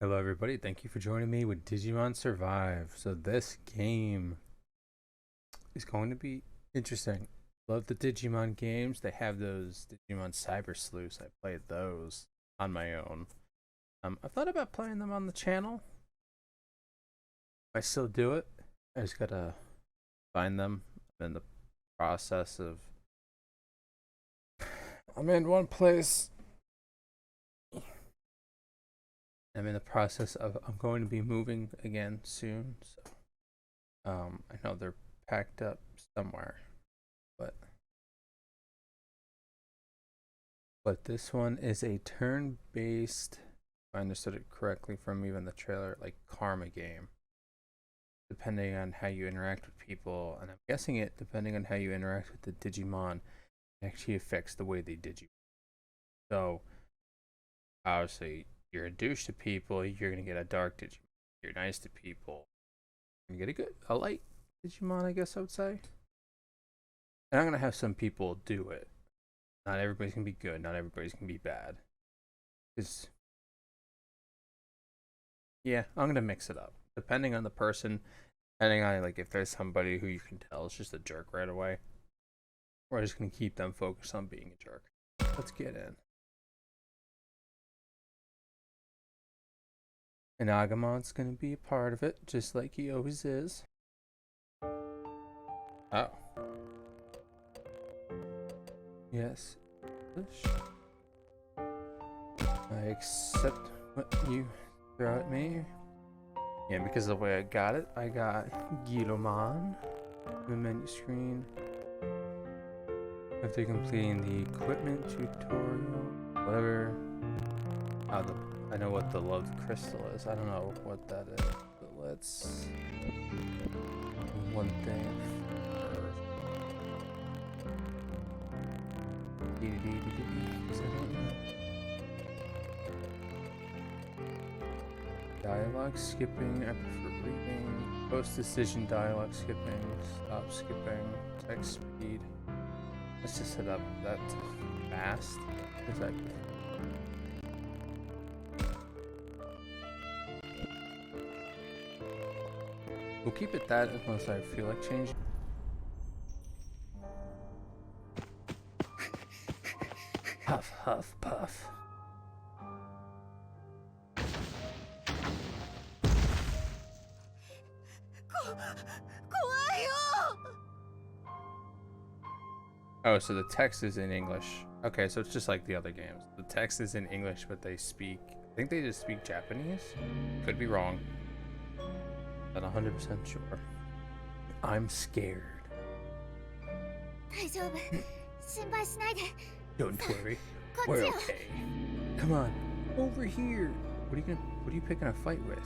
Hello everybody, thank you for joining me with Digimon Survive. So this game is going to be interesting. Love the Digimon games. They have those Digimon Cyber Sleuths. I played those on my own. I thought about playing them on the channel. I still do it. I just gotta find them. I'm in the process of I'm in one place. I'm in the process of I'm going to be moving again soon. So I know they're packed up somewhere, but this one is a turn-based, if I understood it correctly from even the trailer, like karma game. Depending on how you interact with people, and I'm guessing it depending on how you interact with the Digimon, it actually affects the way they Digimon. So obviously, you're a douche to people, you're gonna get a dark Digimon. If you're nice to people, you're gonna get a light Digimon, I guess I would say. And I'm gonna have some people do it. Not everybody's gonna be good. Not everybody's gonna be bad. Cause yeah, I'm gonna mix it up depending on the person. Depending on like if there's somebody who you can tell is just a jerk right away, we're just gonna keep them focused on being a jerk. Let's get in. And Agamon's gonna be a part of it, just like he always is. Oh. Yes. I accept what you throw at me. Yeah, because of the way I got it, I got Gilomon. The menu screen. After completing the equipment tutorial, whatever. Oh, I know what the loved crystal is. I don't know what that is. But let's one thing Dialogue skipping, I prefer reading. Post decision dialogue skipping, stop skipping, text speed. Let's just set up that to fast. Exactly. We'll keep it that unless I feel like changing. Huff, huff, puff. Oh, so the text is in English. Okay, so it's just like the other games. The text is in English, but they speak... I think they just speak Japanese? Could be wrong. Not 100% sure. I'm scared. Don't worry. We're okay. Come on, over here. What are you picking a fight with?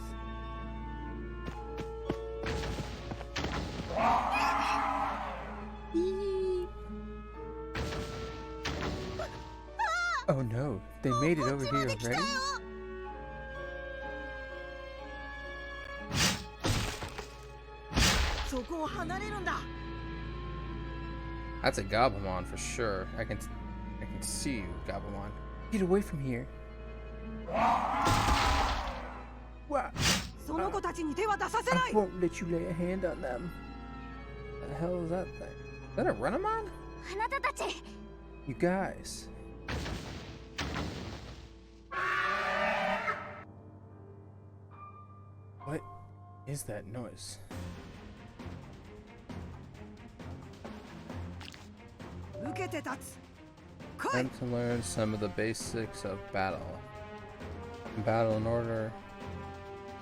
Oh no, they made it over here already? That's a Gabumon for sure. I can see you, Gabumon. Get away from here. What? I won't let you lay a hand on them. What the hell is that thing? Is that a Renamon? You guys. What is that noise? Time to learn some of the basics of battle. Battle in order.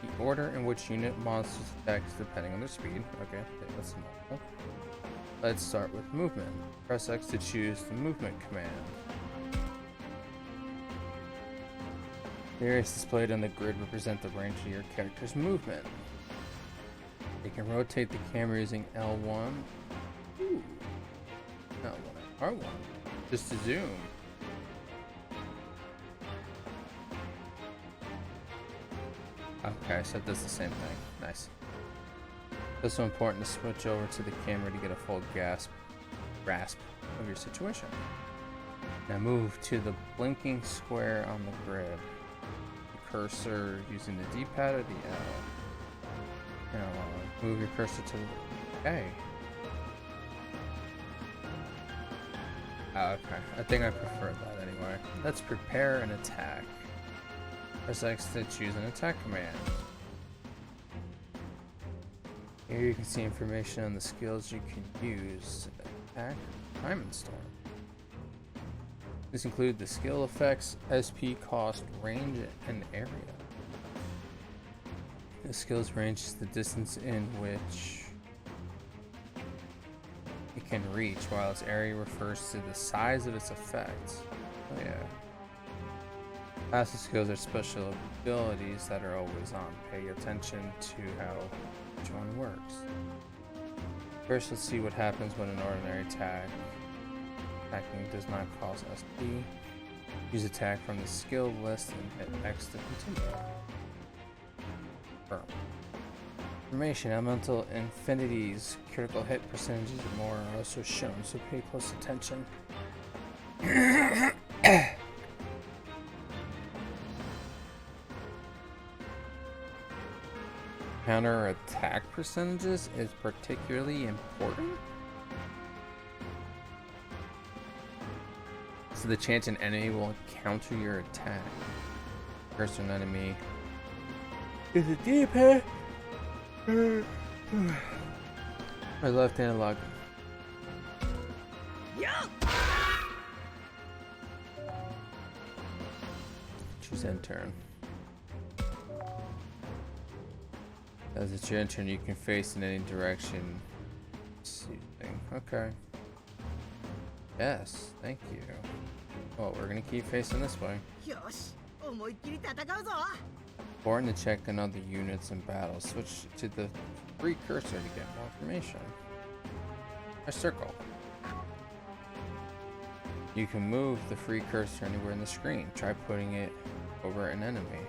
The order in which unit monsters attack depending on their speed. Okay, that's normal. Let's start with movement. Press X to choose the movement command. The areas displayed on the grid represent the range of your character's movement. You can rotate the camera using L1. Ooh. L1 and R1. Just to zoom. Okay, so it does the same thing. Nice. It's also important to switch over to the camera to get a full grasp of your situation. Now move to the blinking square on the grid. cursor using the D-pad or the L. Now, move your cursor to the A. Oh, okay, I think I prefer that anyway. Let's prepare an attack. Press X to choose an attack command. Here you can see information on the skills you can use to attack Diamond Storm. This includes the skill effects, SP cost, range, and area. The skill's range is the distance in which it can reach, while its area refers to the size of its effects. Oh yeah. Passive skills are special abilities that are always on. Pay attention to how each one works. First, let's see what happens when an ordinary attacking does not cost SP. Use attack from the skill list and hit X to continue. Information, elemental infinities, critical hit percentages, and more are also shown, so pay close attention. Counter attack percentages is particularly important. So the chance an enemy will counter your attack. Cursor an enemy is a D-pad. My left analog. Choose end turn. As it's your turn, you can face in any direction. Okay. Yes, thank you. Well, we're gonna keep facing this way. Important to check on other units and battles. Switch to the free cursor to get more information. A circle. You can move the free cursor anywhere in the screen. Try putting it over an enemy.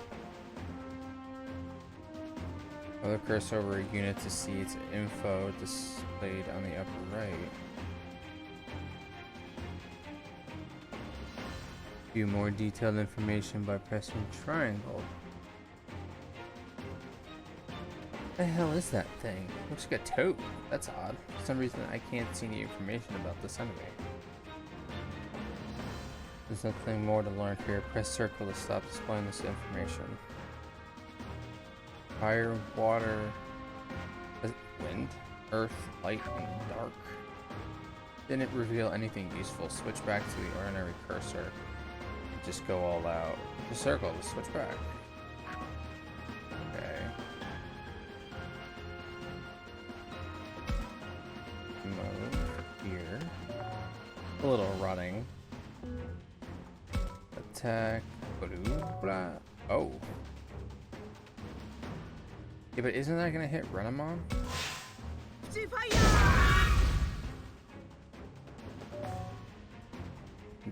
Move the cursor over a unit to see its info displayed on the upper right. View more detailed information by pressing triangle. What the hell is that thing? Looks like a toad. That's odd. For some reason I can't see any information about this enemy. There's nothing more to learn here. Press circle to stop displaying this information. Fire, water, wind, earth, light, and dark. Didn't reveal anything useful. Switch back to the ordinary cursor. Just go all out. The circle to switch back. Okay. Move here. A little running. Attack. Oh. Yeah, but isn't that gonna hit Renamon?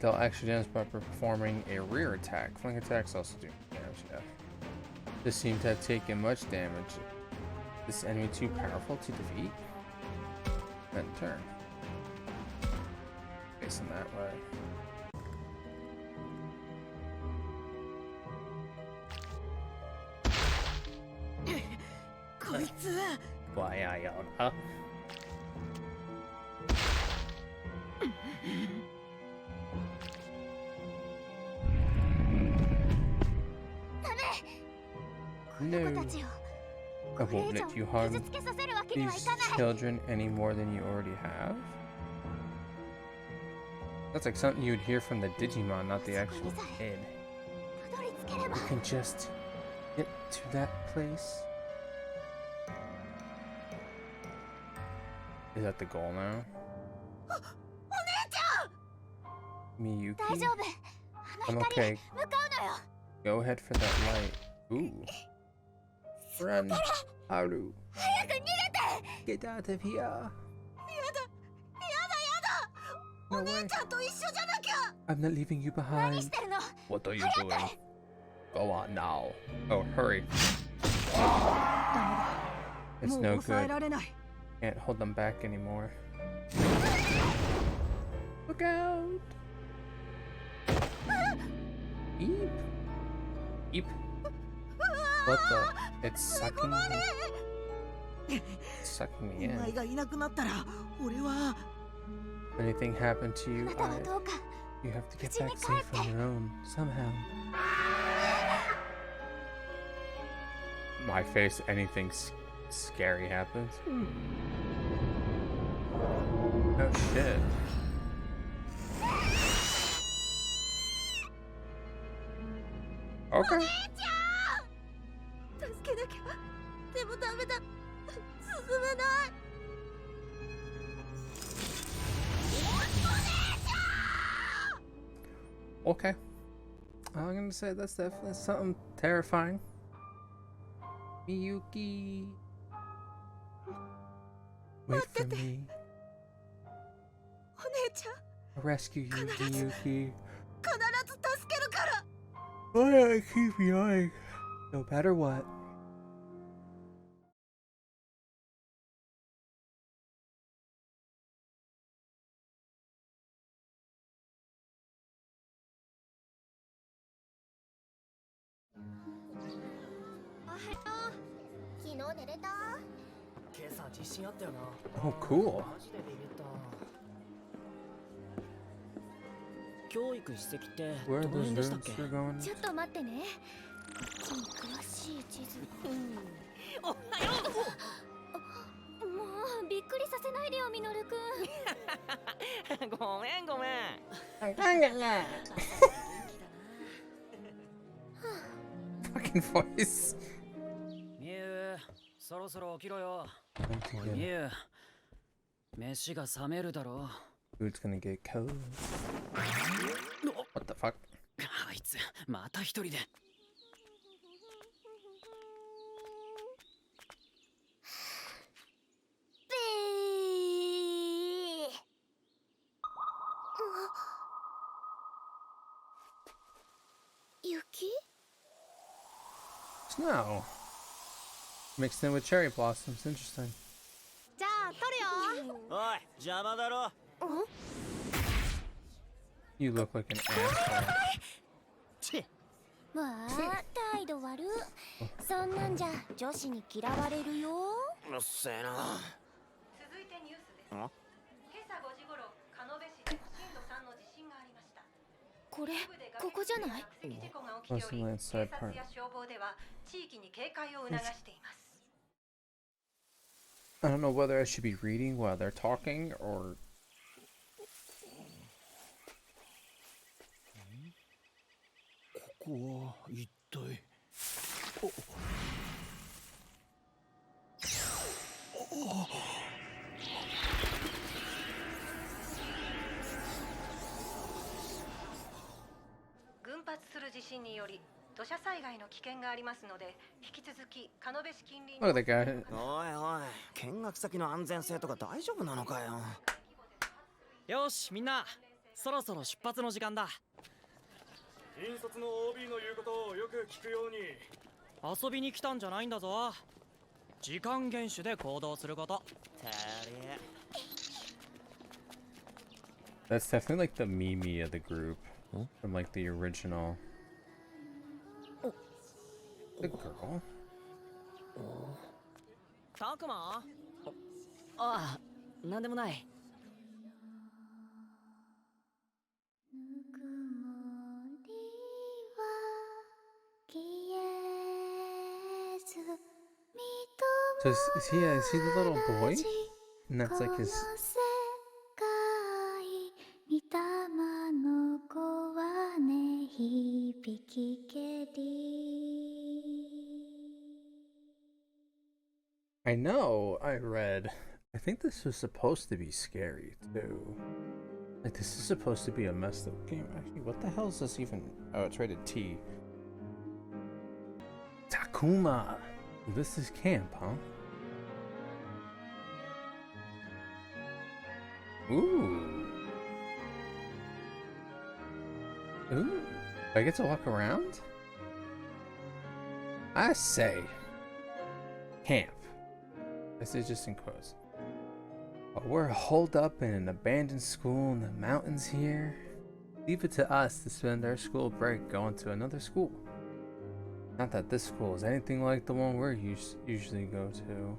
Dealt extra damage by performing a rear attack. Flank attacks also do damage, yeah. This seemed to have taken much damage. This enemy too powerful to defeat? Then turn. Facing that way. Why are you on her? No. I won't let you harm these children any more than you already have. That's like something you would hear from the Digimon, not the actual kid. You can just get to that place. Is that the goal now? Miyuki? I'm okay. Go ahead for that light. Ooh. Run, Haru. Get out of here. No way. I'm not leaving you behind. What are you doing? Go on now. Oh, hurry. It's no good. Can't hold them back anymore. Look out! Eep. Eep. What the? It's sucking me. It's sucking me in. Anything happened to you, you have to get back safe on your own, somehow. My face, anything scary happens. Oh shit. Okay. Okay. I'm gonna say that's definitely something terrifying. Miyuki. Wait for me. I'll rescue you, Miyuki. Why do I keep yawning? No matter what. Oh, cool. Where are those rooms we're going? Fucking voice. Food's gonna get cold. What the fuck? Snow. Mixed in with cherry blossoms. Interesting. You look like an asshole. Possibly inside part. I don't know whether I should be reading while they're talking or. Look at the guy. That's definitely like the Mimi of the group from like the original. The girl. So is he the little boy? And that's like his. I know, I read. I think this was supposed to be scary too. Like, this is supposed to be a messed up game. Actually, what the hell is this even? Oh, it's rated T. Takuma! This is camp, huh? Ooh. Ooh. I get to walk around? I say. Camp. This is just in quotes. But we're holed up in an abandoned school in the mountains here. Leave it to us to spend our school break going to another school. Not that this school is anything like the one we're usually go to.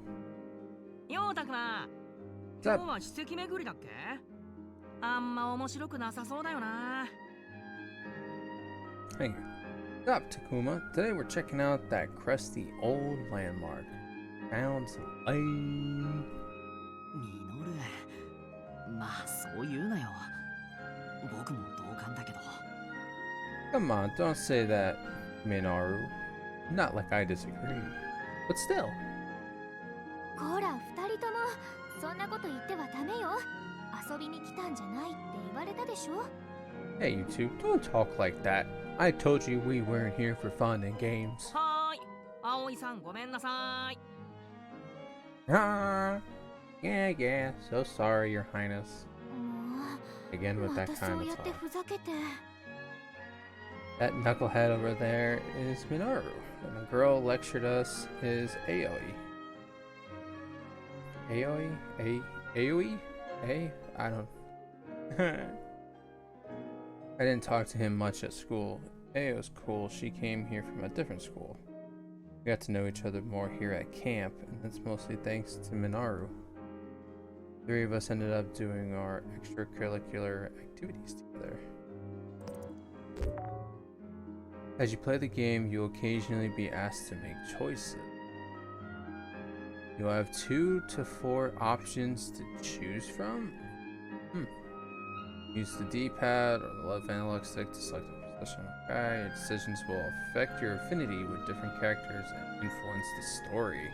ようたくな、今日は史跡巡りだっけ？あんま面白くなさそうだよな。Hang on. Stop, Takuma. Today we're checking out that crusty old landmark. Sounds lame. ミノル、まあそう言うなよ。僕も同感だけど。Come on, don't say that, Minoru. Not like I disagree. But still. こら、二人ともそんなこと言ってはダメよ。遊びに来たんじゃないって言われたでしょ。Hey, you two, don't talk like that. I told you we weren't here for fun and games. はーい、葵さんごめんなさい。Ah, yeah, so sorry, Your Highness. Again with that kind of talk. That knucklehead over there is Minoru, and the girl lectured us is Aoi. Aoi? I don't... I didn't talk to him much at school. Ao's cool, she came here from a different school. We got to know each other more here at camp, and that's mostly thanks to Minoru. Three of us ended up doing our extracurricular activities together. As you play the game, you'll occasionally be asked to make choices. You'll have 2 to 4 options to choose from. Use the D-pad or the left analog stick to select a position. Okay, your decisions will affect your affinity with different characters and influence the story.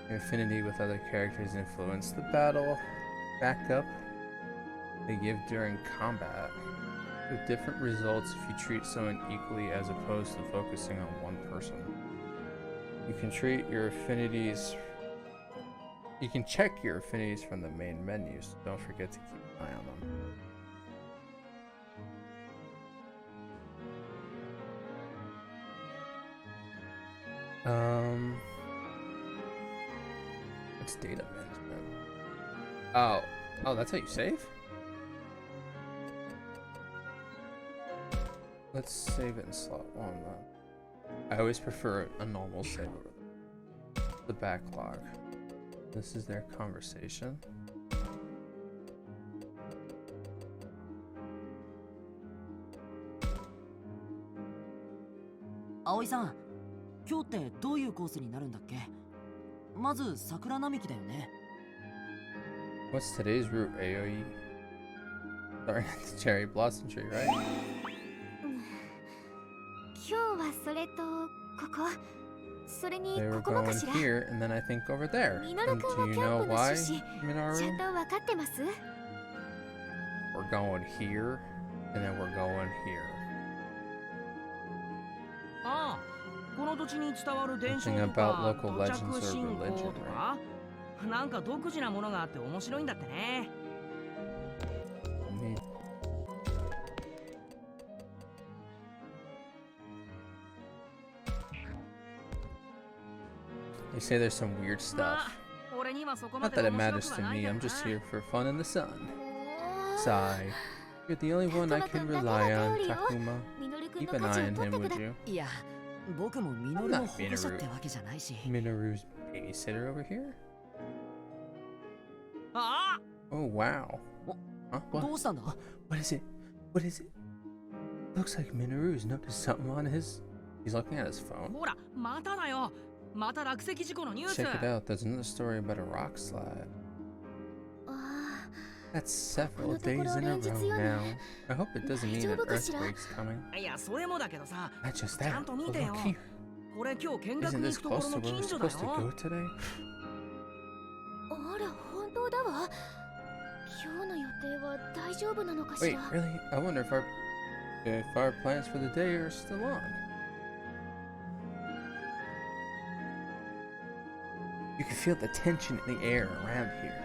Your affinity with other characters influence the battle, backup they give during combat, with different results if you treat someone equally as opposed to focusing on one person. You can check your affinities from the main menu, so don't forget to keep an eye on them. What's data management? Oh, that's how you save? Let's save it in slot 1 then. I always prefer a normal save over the backlog. This is their conversation. Aoi-san, 今日ってどういうコースになるんだっけ？まず桜並木だよね。What's today's route, Aoi? Sorry, it's cherry blossom tree, right? 今日はそれとここ。それに They こ were こもか going しら。 here, and then I think over there. ミノル And 君 do は you キャン know プの why, 趣旨、ちゃ Minoru? んと分かってます？ We're going here, and then we're going here. ああ、この土地に伝わる伝承 Something と about か local 土 legends 着 or 信仰 religion, とか、なんか独自なものがあって面白いんだってね。Me. They say there's some weird stuff. 俺にはそこま Not で that it 面白 matters く to はない me, から I'm な。 just here for fun in the sun. もう Sigh. You're the only one I can rely on, Takuma. ミノル君 Keep の an 舵 eye を on 取っ him, てくだ would you? いや、僕もミノルの保護者ってわけじゃないし。Minoru's babysitter over here? あ Oh, wow. Huh? あ、 What? どうしたんだ？ What is it? What is it? Looks like Minoru's noticed something on his... He's looking at his phone? ほら、まただよ。また落石事故のニュース。 Check it out, there's another story about a rock slide. あ That's several days in a row now. I hope it doesn't mean an earthquake's coming. いや、それもだけどさ、 Not just ちゃ that, んと見 but てよ。 look here. これ今日見学 Isn't に this 行くところ close の to where 近 we're 所だ supposed to よ。 go today? あら、本当だわ。今日の予定は大丈夫なのかし Wait, ら。 really? I wonder if our plans for the day are still on. You can feel the tension in the air around here.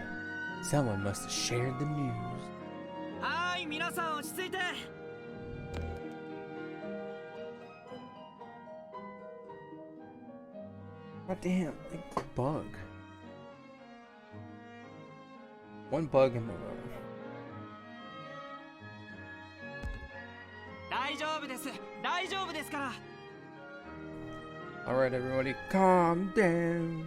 Someone must have shared the news. はーい、皆さん落ち着いて。God damn, like bug. One bug in the room. 大丈夫です。大丈夫ですから。Alright, everybody, calm down.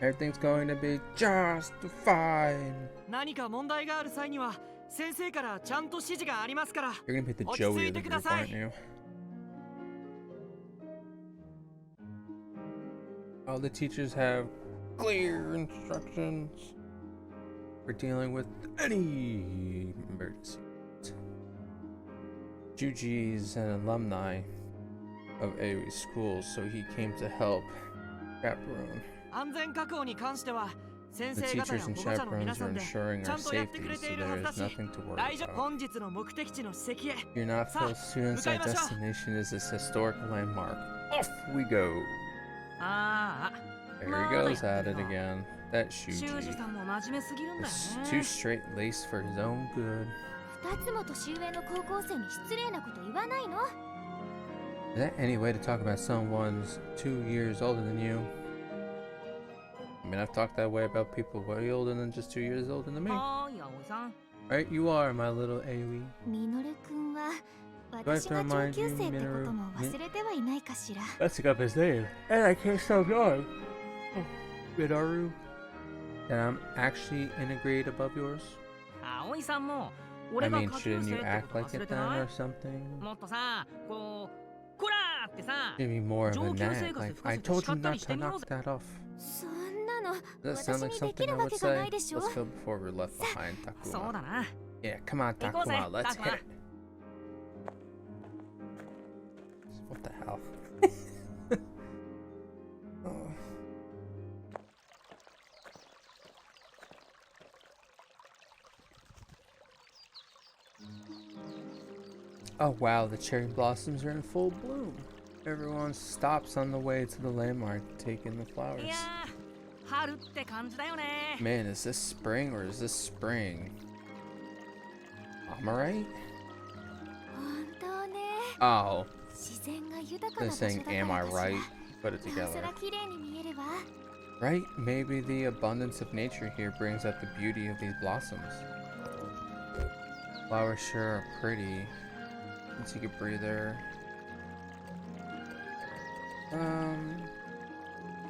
Everything's going to be just fine. 何か問題がある際には先生からちゃんと指示がありますから。 You're gonna be the 落ち Joey 着い of the てくだ group, さ aren't い。 you? All the teachers have clear instructions for dealing with any emergency. Juji's an alumni of AOE schools, so he came to help chaperone. 安全確保に関しては先 The 生方や teachers and 保護者の皆 chaperones さ are んで ensuring ちゃ our んとやってく safety, れ so ているは there ずだ is し、 nothing to worry 大丈夫。 about. 本日の目的地の席へ。 You're not full students. Our destination is this historic landmark. Off we go. ああ、 There he goes at it again. That 修 Shuji 二さんも真面目すぎるんだよ is ね。 too straight-laced for his own good. 二つも年上の高校生に失礼なこと言わないの？ Is that any way to talk about someone's 2 years older than you? I mean, I've talked that way about people way older than just 2 years older than me. はーい、葵さん。 Right? You are, my little AoE. ミノル君は私が上級生ってことも忘れてはいないかしら。 Let's look up his name. And I can't stop going. Minoru. That I'm actually in a grade above yours? 葵さんも I 俺が mean, 下級 shouldn't 生 you って act こと like 忘れ it て then ない or something? もっとさ、こう、こらーってさ、 Give me more of a 上級 nag. 生活 Like, 吹か I せて told 叱 you った not りして to みよう knock ぜ。 that off. そんなの Does that 私 sound like にでき something る I わ would けがな say? いでしょ。 Let's go before we're left behind, そう Takuma. だな。 Yeah, come on, 行こうぜ、 Takuma. Let's タクマ。 hit it. What the hell? Oh. Oh wow, the cherry blossoms are in full bloom. Everyone stops on the way to the landmark, taking the flowers. いやー、春って感じだよね。 Man, is this spring or is this spring? Am I right? 本当ね。 Oh, 自然が豊か they're な場所だ saying, か am ら I かしら。 right? Put it なおさ together. ら綺麗に見えるわ。 Right? Maybe the abundance of nature here brings out the beauty of these blossoms. Flowers sure are pretty. Let's take a breather.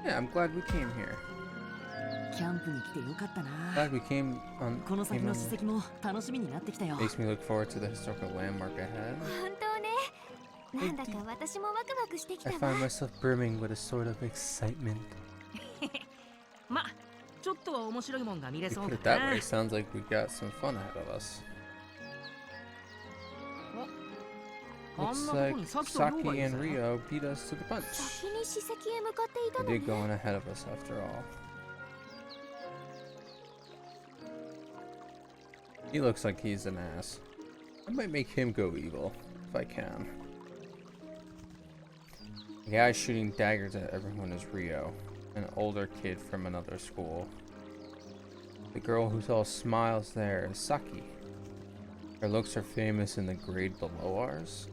Yeah, I'm glad we came here. キャンプに来てよかったな。 Glad we came on. この先 came の on 史跡も楽しみになってきたよ。 makes me look forward to the historical landmark ahead. 本当ね。なんだか私もワクワクしてきた I わ。 find myself brimming with a sort of excitement. ま、ちょっとは面白いもんが見れ You そう put it だ that な way, sounds like we got some fun ahead of us. あん Looks なとこ like にさっきと量が Saki いる and ぜ。 Rio beat us to the punch. 先に史跡へ向かっていた They の did ね。 go on ahead of us after all. He looks like he's an ass. I might make him go evil, if I can. The guy shooting daggers at everyone is Rio, an older kid from another school. The girl who's all smiles there is Saki. Her looks are famous in the grade below ours.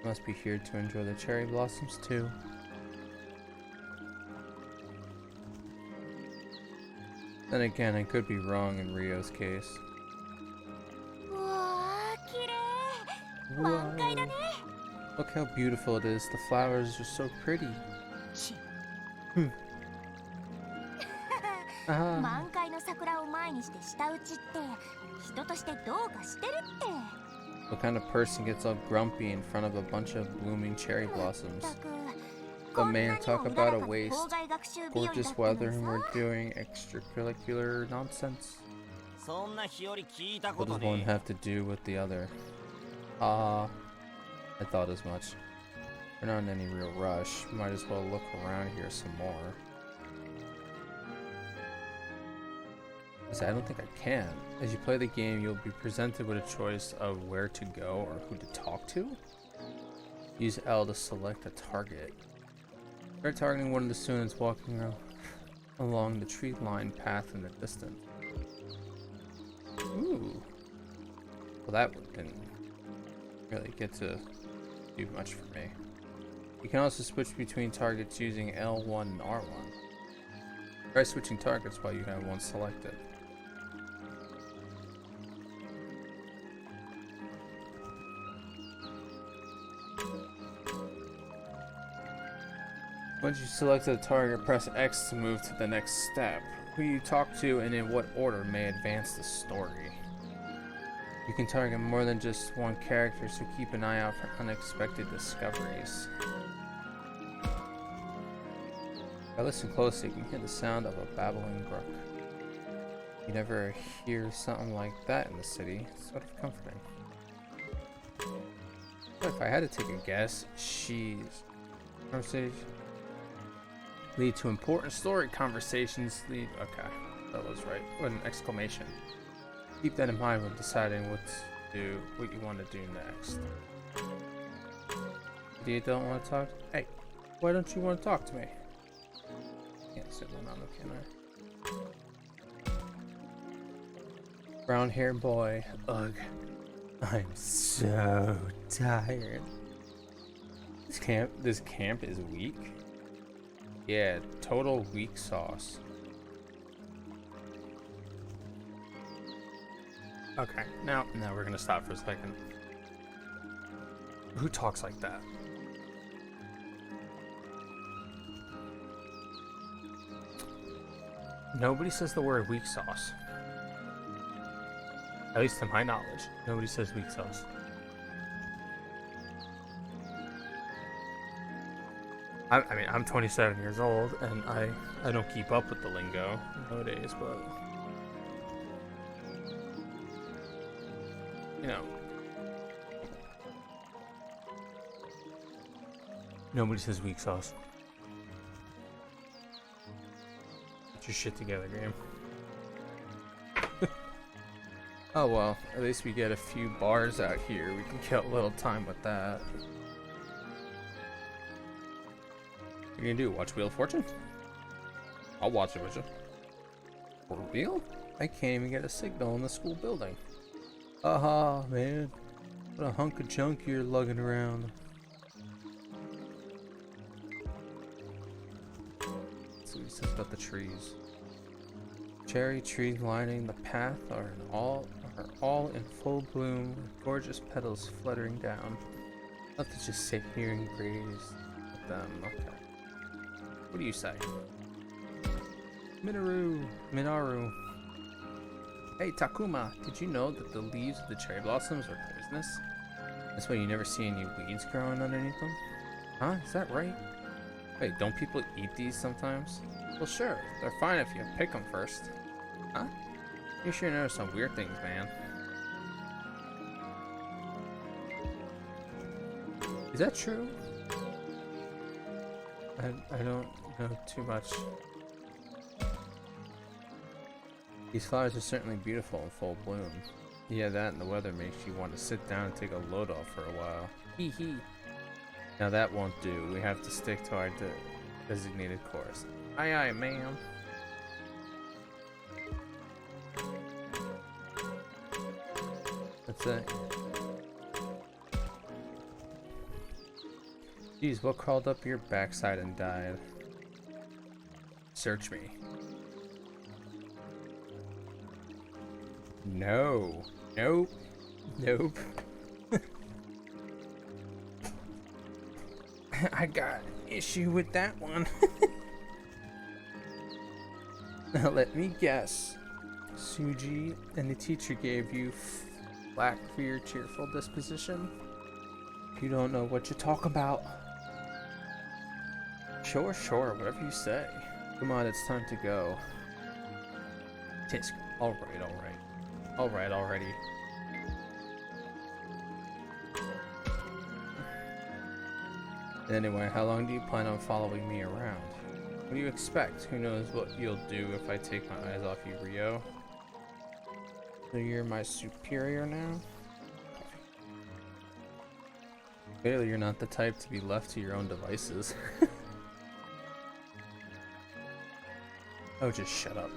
Must be here to enjoy the cherry blossoms too. Then again, I could be wrong in Rio's case. うわー、綺麗。満開だね。 Look how beautiful it is. The flowers are so pretty. ち Ah. 満開の桜を前にして舌打ちって人としてどうかしてるって。 What kind of person gets all grumpy in front of a bunch of blooming cherry blossoms? たく But man, talk about a こんなにもうららかな waste. 校外学習日和だった Gorgeous の weather and さ。 we're doing extracurricular nonsense. そんな日和聞いた What does one have to do with the other? Ah, I thought as much. We're not in any real rush. Might as well look around here some more. I don't think I can. As you play the game, you'll be presented with a choice of where to go or who to talk to. Use L to select a target. Start targeting one of the students walking along the tree-lined path in the distance. Ooh. Well, that didn't really get to do much for me. You can also switch between targets using L1 and R1. Try switching targets while you have one selected. Once you select a target, press X to move to the next step. Who you talk to and in what order may advance the story. You can target more than just one character, so keep an eye out for unexpected discoveries. If I listen closely, you can hear the sound of a babbling brook. You never hear something like that in the city. It's sort of comforting. But if I had to take a guess, conversation lead to important story conversations lead. Okay, that was right. With an exclamation. Keep that in mind when deciding what you want to do next. You don't want to talk? Hey, why don't you want to talk to me? Can't sit one on the can I? Brown haired boy. Ugh. I'm so tired. This camp is weak. Yeah, total weak sauce. Okay, now we're gonna stop for a second. Who talks like that? Nobody says the word weak sauce. At least to my knowledge, nobody says weak sauce. I mean, I'm 27 years old, and I don't keep up with the lingo nowadays, but you know, nobody says weak sauce. Get your shit together, game. Oh well, at least we get a few bars out here. We can kill a little time with that. What are you gonna do? Watch Wheel of Fortune? I'll watch it with you. For real? I can't even get a signal in the school building. Aha, man. What a hunk of junk you're lugging around. Let's see what he says about the trees. Cherry trees lining the path are all in full bloom, with gorgeous petals fluttering down. I'll have to just sit here and graze with them. Okay. What do you say? Minaru. Hey Takuma, did you know that the leaves of the cherry blossoms are poisonous? That's why you never see any weeds growing underneath them? Huh? Is that right? Wait, don't people eat these sometimes? Well sure, they're fine if you pick them first. Huh? You sure notice some weird things, man. Is that true? I don't know too much. These flowers are certainly beautiful in full bloom. Yeah, that and the weather makes you want to sit down and take a load off for a while. Hee hee. Now that won't do. We have to stick to our designated course. Aye aye, ma'am. That's it. Geez, what crawled up your backside and died? Search me. No. Nope. Nope. I got an issue with that one. Now let me guess. Suji and the teacher gave you flack for your cheerful disposition? You don't know what you talk about. Sure, whatever you say. Come on, it's time to go. Tisk. Alright, already. Anyway, how long do you plan on following me around? What do you expect? Who knows what you'll do if I take my eyes off you, Rio? So you're my superior now? Clearly you're not the type to be left to your own devices. Oh, just shut up.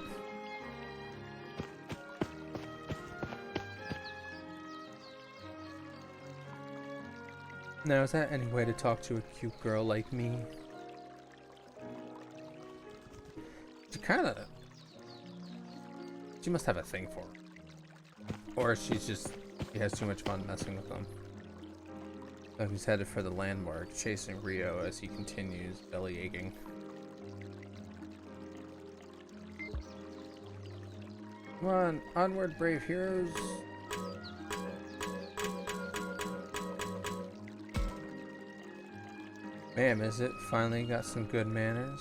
Now, is that any way to talk to a cute girl like me? She must have a thing for her. Or she has too much fun messing with them. So he's headed for the landmark, chasing Rio as he continues belly aching. Come on, onward, brave heroes! Ma'am, is it? Finally got some good manners?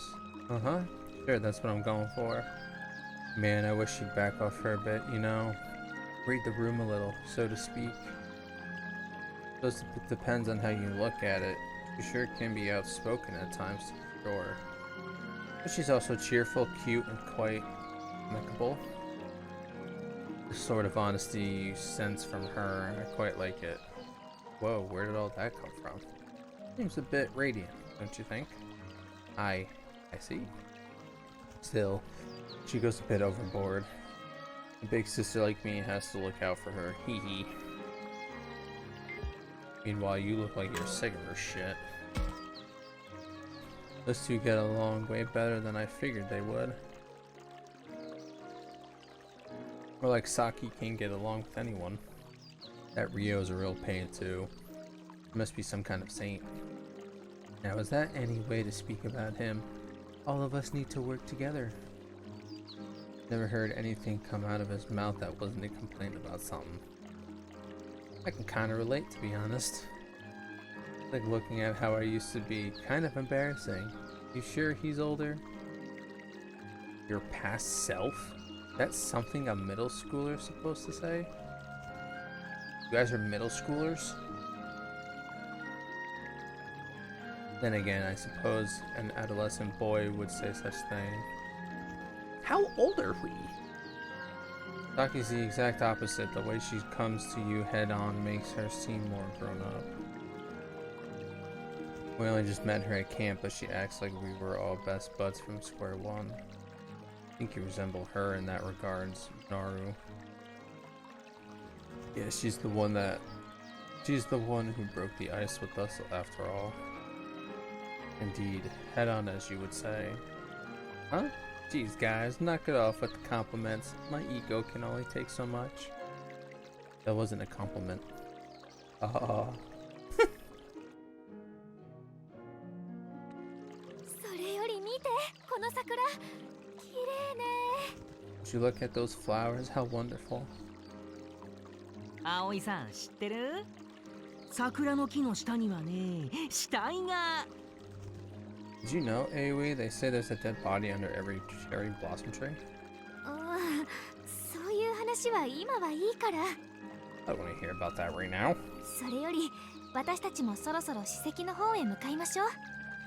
Uh-huh. Sure, that's what I'm going for. Man, I wish you'd back off her a bit, you know? Read the room a little, so to speak. Suppose it depends on how you look at it. She sure can be outspoken at times, for sure. But she's also cheerful, cute, and quite amicable. The sort of honesty you sense from her, I quite like it. Whoa, where did all that come from? Seems a bit radiant, don't you think? I see. Still, she goes a bit overboard. A big sister like me has to look out for her, hee hee. Meanwhile, you look like you're sick of her shit. Those two get along way better than I figured they would. Or like Saki can't get along with anyone. That Rio's a real pain too. Must be some kind of saint. Now is that any way to speak about him? All of us need to work together. Never heard anything come out of his mouth that wasn't a complaint about something. I can kind of relate, to be honest. Like looking at how I used to be, kind of embarrassing. You sure he's older? Your past self? That's something a middle schooler's supposed to say? You guys are middle schoolers? Then again, I suppose an adolescent boy would say such thing. How old are we? Saki's the exact opposite. The way she comes to you head on makes her seem more grown up. We only just met her at camp, but she acts like we were all best buds from square one. I think you resemble her in that regards, Naru. Yeah, she's the one who broke the ice with us after all. Indeed, head on as you would say. Huh? Jeez guys, knock it off with the compliments. My ego can only take so much. That wasn't a compliment. Ah. Would you look at those flowers? How wonderful. Aoi-san, 知ってる？桜の木の下にはね、死体が。Did you know, Aoi, they say there's a dead body under every cherry blossom tree? I don't want to hear about that right now.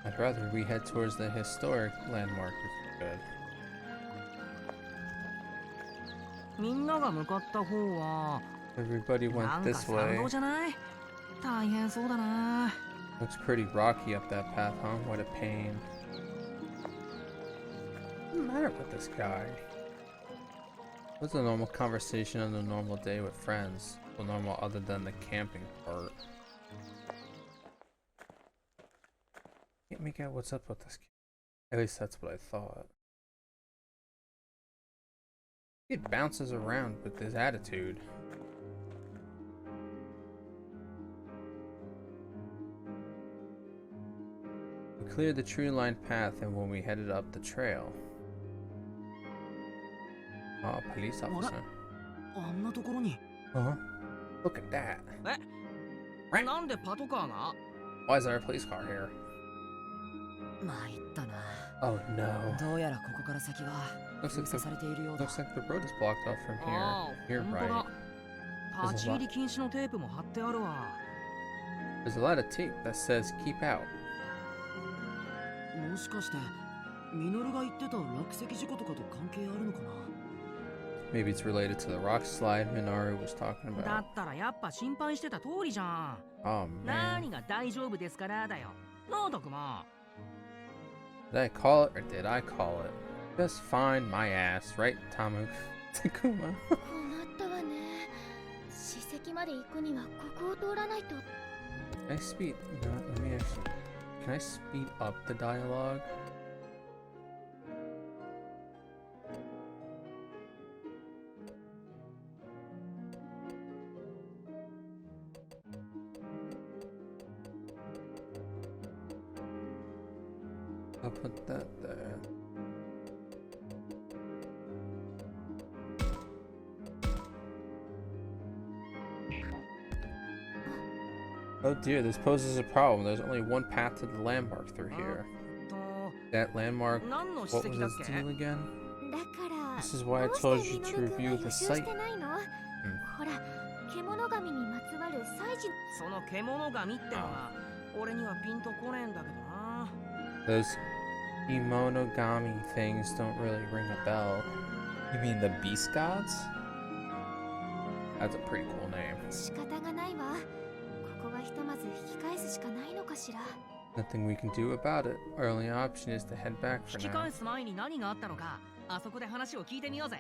I'd rather we head towards the historic landmark if we could. みんなが向かった方は Everybody な went んか this 山 way. 道じゃない？大変そうだな。Looks pretty rocky up that path, huh? What a pain. What's the matter with this guy? What's a normal conversation on a normal day with friends? Well, normal other than the camping part. Can't make out what's up with this kid. At least that's what I thought. It bounces around with his attitude. We cleared the tree-lined path and when we headed up the trail. Oh, police officer. あんなところに。Uh-huh. Look at that. え？なんでパトカーが？ Why is there a police car here? 参ったな。Oh no. どうやらここから先は Looks 封 like 鎖されているようだ。 the road is blocked off from あ here. あ、 You're 本当 right. だ。立ち入り禁止のテープも貼ってあるわ。There's a lot of tape that says keep out. もしかしてミノルが言ってた落石事故とかと関係あるのかな？ Maybe it's related to the rock slide Minaru was talking だ about. ったらやっぱ心配してた通りじゃん。 Oh 何 man. が大丈夫ですからだよ。なあ、たくま。 Did I call it or did I call it? Just find my ass, right, Tamu? Takuma. Can I speed? No, let me actually. Can I speed up the dialogue? I'll put that there. Oh dear, this poses a problem. There's only one path to the landmark through here. That landmark, what was its deal again? This is why I told you to review the site. ほら、獣神にまつわる祭事。その獣神ってのは俺にはピンとこねえんだけどな。Those Kemogomini things don't really ring a bell. You mean the beast gods? That's a pretty cool name. 仕方がないわ。ここはひとまず引き返すしかないのかしら。Nothing we can do about it. Our only option is to head back for 引き now. 返す前に何があったのか、あそこで話を聞いてみようぜ。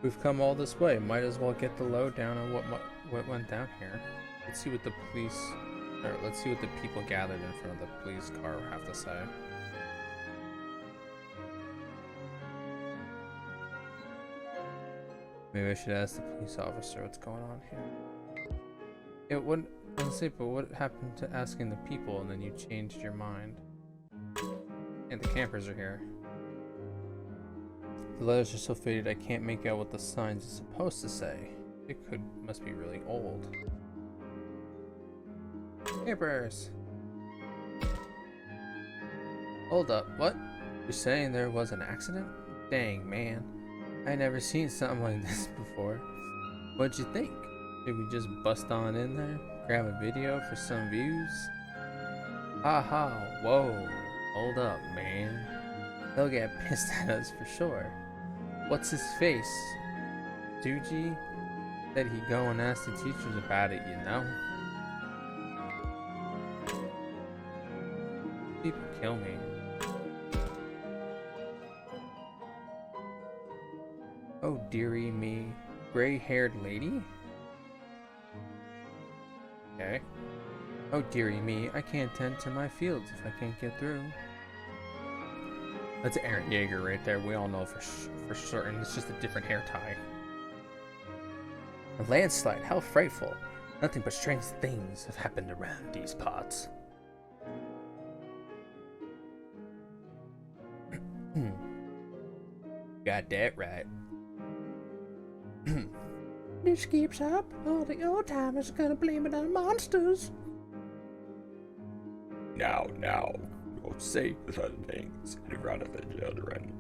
We've come all this way. Might as well get the lowdown on what went down here. Let's see what the police, or let's see what the people gathered in front of the police car have to say. Maybe I should ask the police officer what's going on here. It wouldn't, honestly, but what happened to asking the people and then you changed your mind? And the campers are here. The letters are so faded I can't make out what the signs are supposed to say. It must be really old. Campers! Hold up, what? You're saying there was an accident? Dang, man. I never seen something like this before. What'd you think? Did we just bust on in there? Grab a video for some views? Haha, whoa. Hold up, man. They'll get pissed at us for sure. What's his face? Duji? Said he'd go and ask the teachers about it, you know? People kill me. Oh dearie me. Gray-haired lady? Okay. Oh dearie me, I can't tend to my fields if I can't get through. That's Aaron Yeager right there. We all know for certain. It's just a different hair tie. A landslide, how frightful. Nothing but strange things have happened around these parts. Got that right. This keeps up, all the old timers are gonna blame it on monsters. Now, don't say such things in front of the children.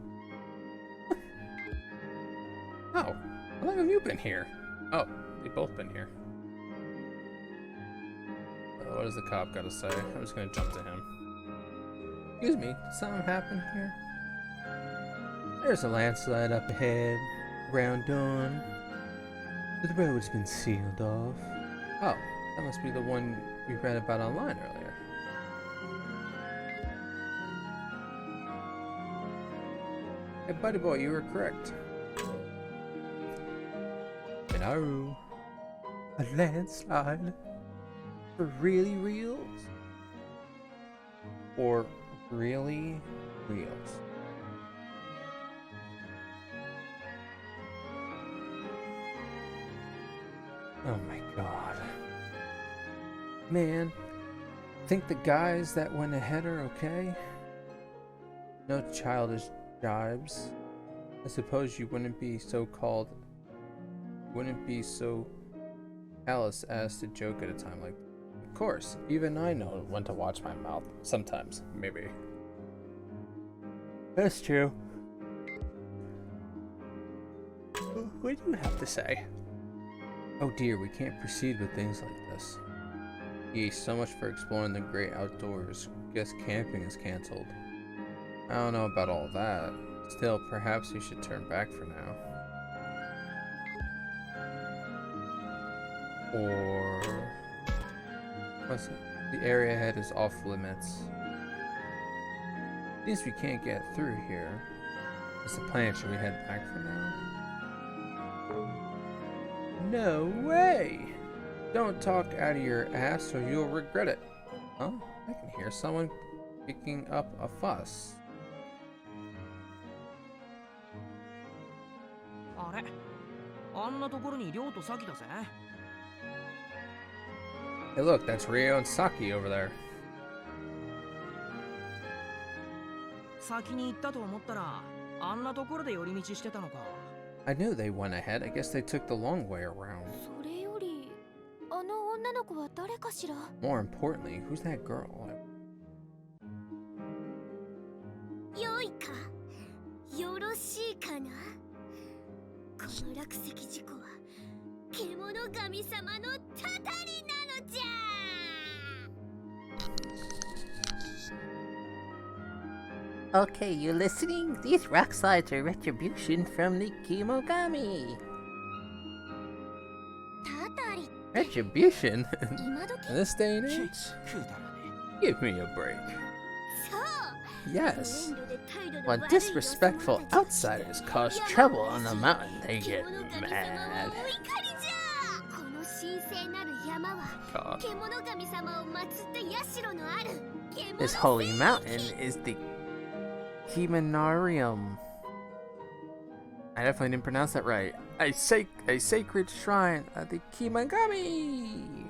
Oh, how long have you been here? Oh, they've both been here. What does the cop gotta say? I'm just gonna jump to him. Excuse me, did something happen here? There's a landslide up ahead, around dawn. The road's been sealed off. Oh, that must be the one we read about online earlier. Hey, buddy boy, you were correct. Hello. A landslide? For really reals? Or really reals? Oh my god. Man, think the guys that went ahead are okay? No childish jibes. I suppose you wouldn't be so callous as to joke at a time like that. Of course, even I know when to watch my mouth. Sometimes, maybe. That's true. What do you have to say? Oh dear, we can't proceed with things like this. Yay, so much for exploring the great outdoors. Guess camping is cancelled. I don't know about all that. Still, perhaps we should turn back for now. Or... what's it? The area ahead is off limits. Since we can't get through here, what's the plan? Should we head back for now? No way! Don't talk out of your ass or you'll regret it. Huh? I can hear someone picking up a fuss. あれ、あんなところに亮とサキだぜ。Hey look, that's Rio and Saki over there. 先に行ったと思ったらあんなところで寄り道してたのか。 I knew they went ahead. I guess they took the long way around. それよりあの女の子は誰かしら。 More importantly, who's that girl? よいか、よろしいかな。この落石事故は獣神様のたたりなのじゃ。 Okay, you listening? These rock slides are retribution from the Kemogomini. たたり Retribution? 今時 In this day and age? Give me a break. そう Yes. トレンドで態度の When 悪い disrespectful よそ者たち outsiders cause trouble on the mountain, they get 獣神様 mad. はお怒りじゃ。この神聖なる山は God. 獣神様を祀った社のある獣 This holy mountain is the Kemonarium. I definitely didn't pronounce that right. A sacred shrine of the Kemogami.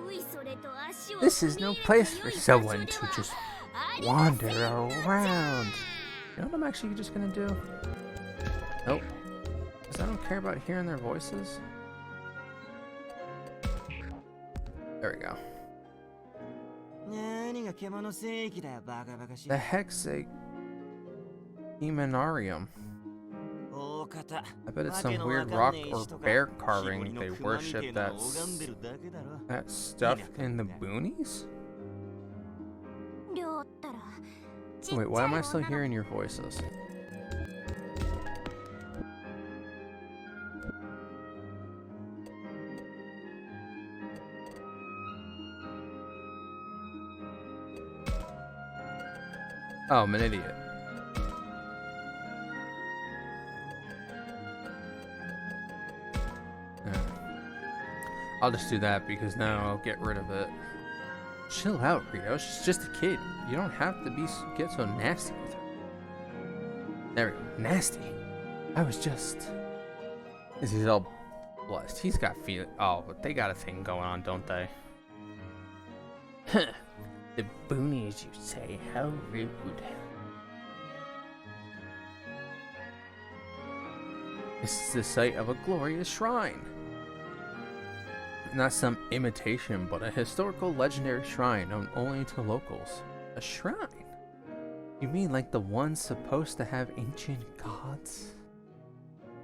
おいそれと足を This is no place for 踏み入れた良い場所 someone で to は just ありません wander のじゃ。 around. You know what I'm actually just gonna do? Nope. Because I don't care about hearing their voices. There we go. 何が獣聖域だよ、バカバカしい The。hex a Kemonarium. 大方 I bet it's わ some けの weird わか rock んねえ or 人が bear 木彫 carving りの they 熊みて worship えな that 拝んでるだけだろ。 that stuff in the boonies? 量ったらちっちゃい Wait, why am I 女 still の子 hearing your voices? Oh, I'm an idiot. Alright. I'll just do that because now I'll get rid of it. Chill out, Rio. She's just a kid. You don't have to get so nasty with her. There we go. Nasty. I was just. He's all blushed. He's got feel. Oh, but they got a thing going on, don't they? Huh. The boonies, you say? How rude. This is the site of a glorious shrine. Not some imitation, but a historical legendary shrine known only to locals. A shrine? You mean like the ones supposed to have ancient gods?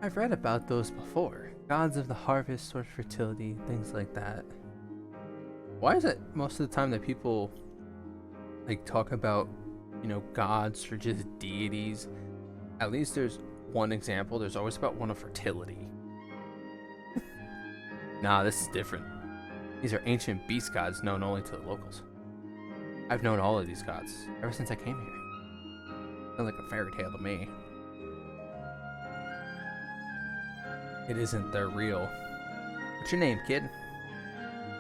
I've read about those before. Gods of the harvest or fertility, things like that. Why is it most of the time that people like talk about, you know, gods or just deities? At least there's one example. There's always about one of fertility. Nah, this is different. These are ancient beast gods known only to the locals. I've known all of these gods ever since I came here. Sounds like a fairy tale to me. It isn't, they're real. What's your name, kid?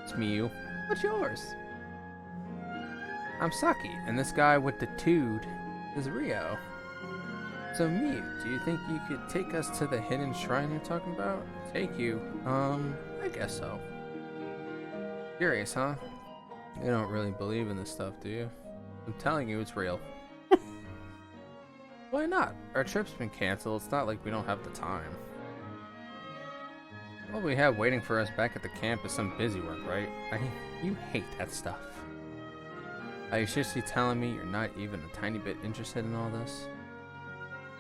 It's Miyu. What's yours? I'm Saki, and this guy with the tood is Rio. So Miyu, do you think you could take us to the hidden shrine you're talking about? Take you? I guess so. Curious, huh? You don't really believe in this stuff, do you? I'm telling you, it's real. Why not? Our trip's been canceled. It's not like we don't have the time. All we have waiting for us back at the camp is some busy work, right? You hate that stuff. Are you seriously telling me you're not even a tiny bit interested in all this?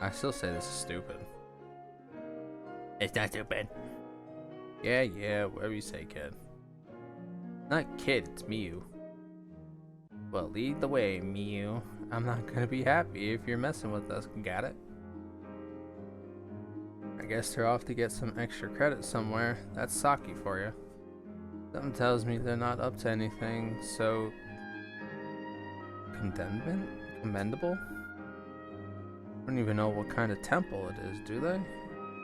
I still say this is stupid. It's not stupid. Yeah, whatever you say, kid. Not kid, it's Miyu. Well, lead the way, Miyu. I'm not gonna be happy if you're messing with us, got it? I guess they're off to get some extra credit somewhere. That's Saki for you. Something tells me they're not up to anything so commendable? I don't even know what kind of temple it is, do they?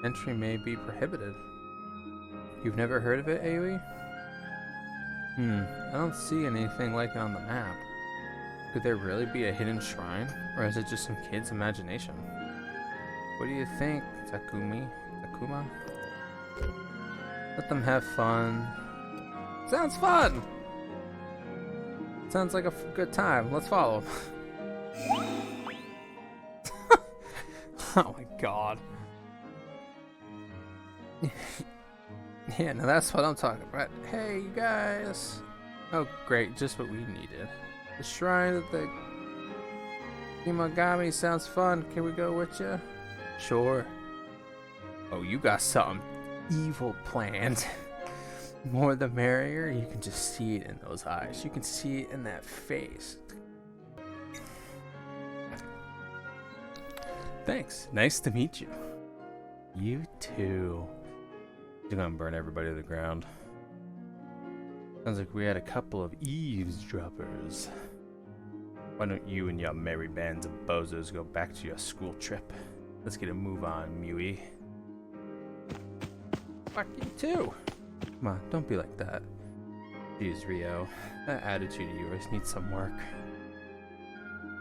Entry may be prohibited. You've never heard of it, Aoi? I don't see anything like it on the map. Could there really be a hidden shrine? Or is it just some kid's imagination? What do you think, Takuma? Let them have fun. Sounds fun! Sounds like a good time. Let's follow. Oh my god. Yeah, now that's what I'm talking about. Hey, you guys. Oh, great. Just what we needed. The shrine of the Kemogomini sounds fun. Can we go with you? Sure. Oh, you got something evil planned. More the merrier. You can just see it in those eyes. You can see it in that face. Thanks. Nice to meet you. You too. You're gonna burn everybody to the ground. Sounds like we had a couple of eavesdroppers. Why don't you and your merry bands of bozos go back to your school trip? Let's get a move on, Mewy. Fuck you too. Come on, don't be like that. Jeez, Rio. That attitude of yours needs some work.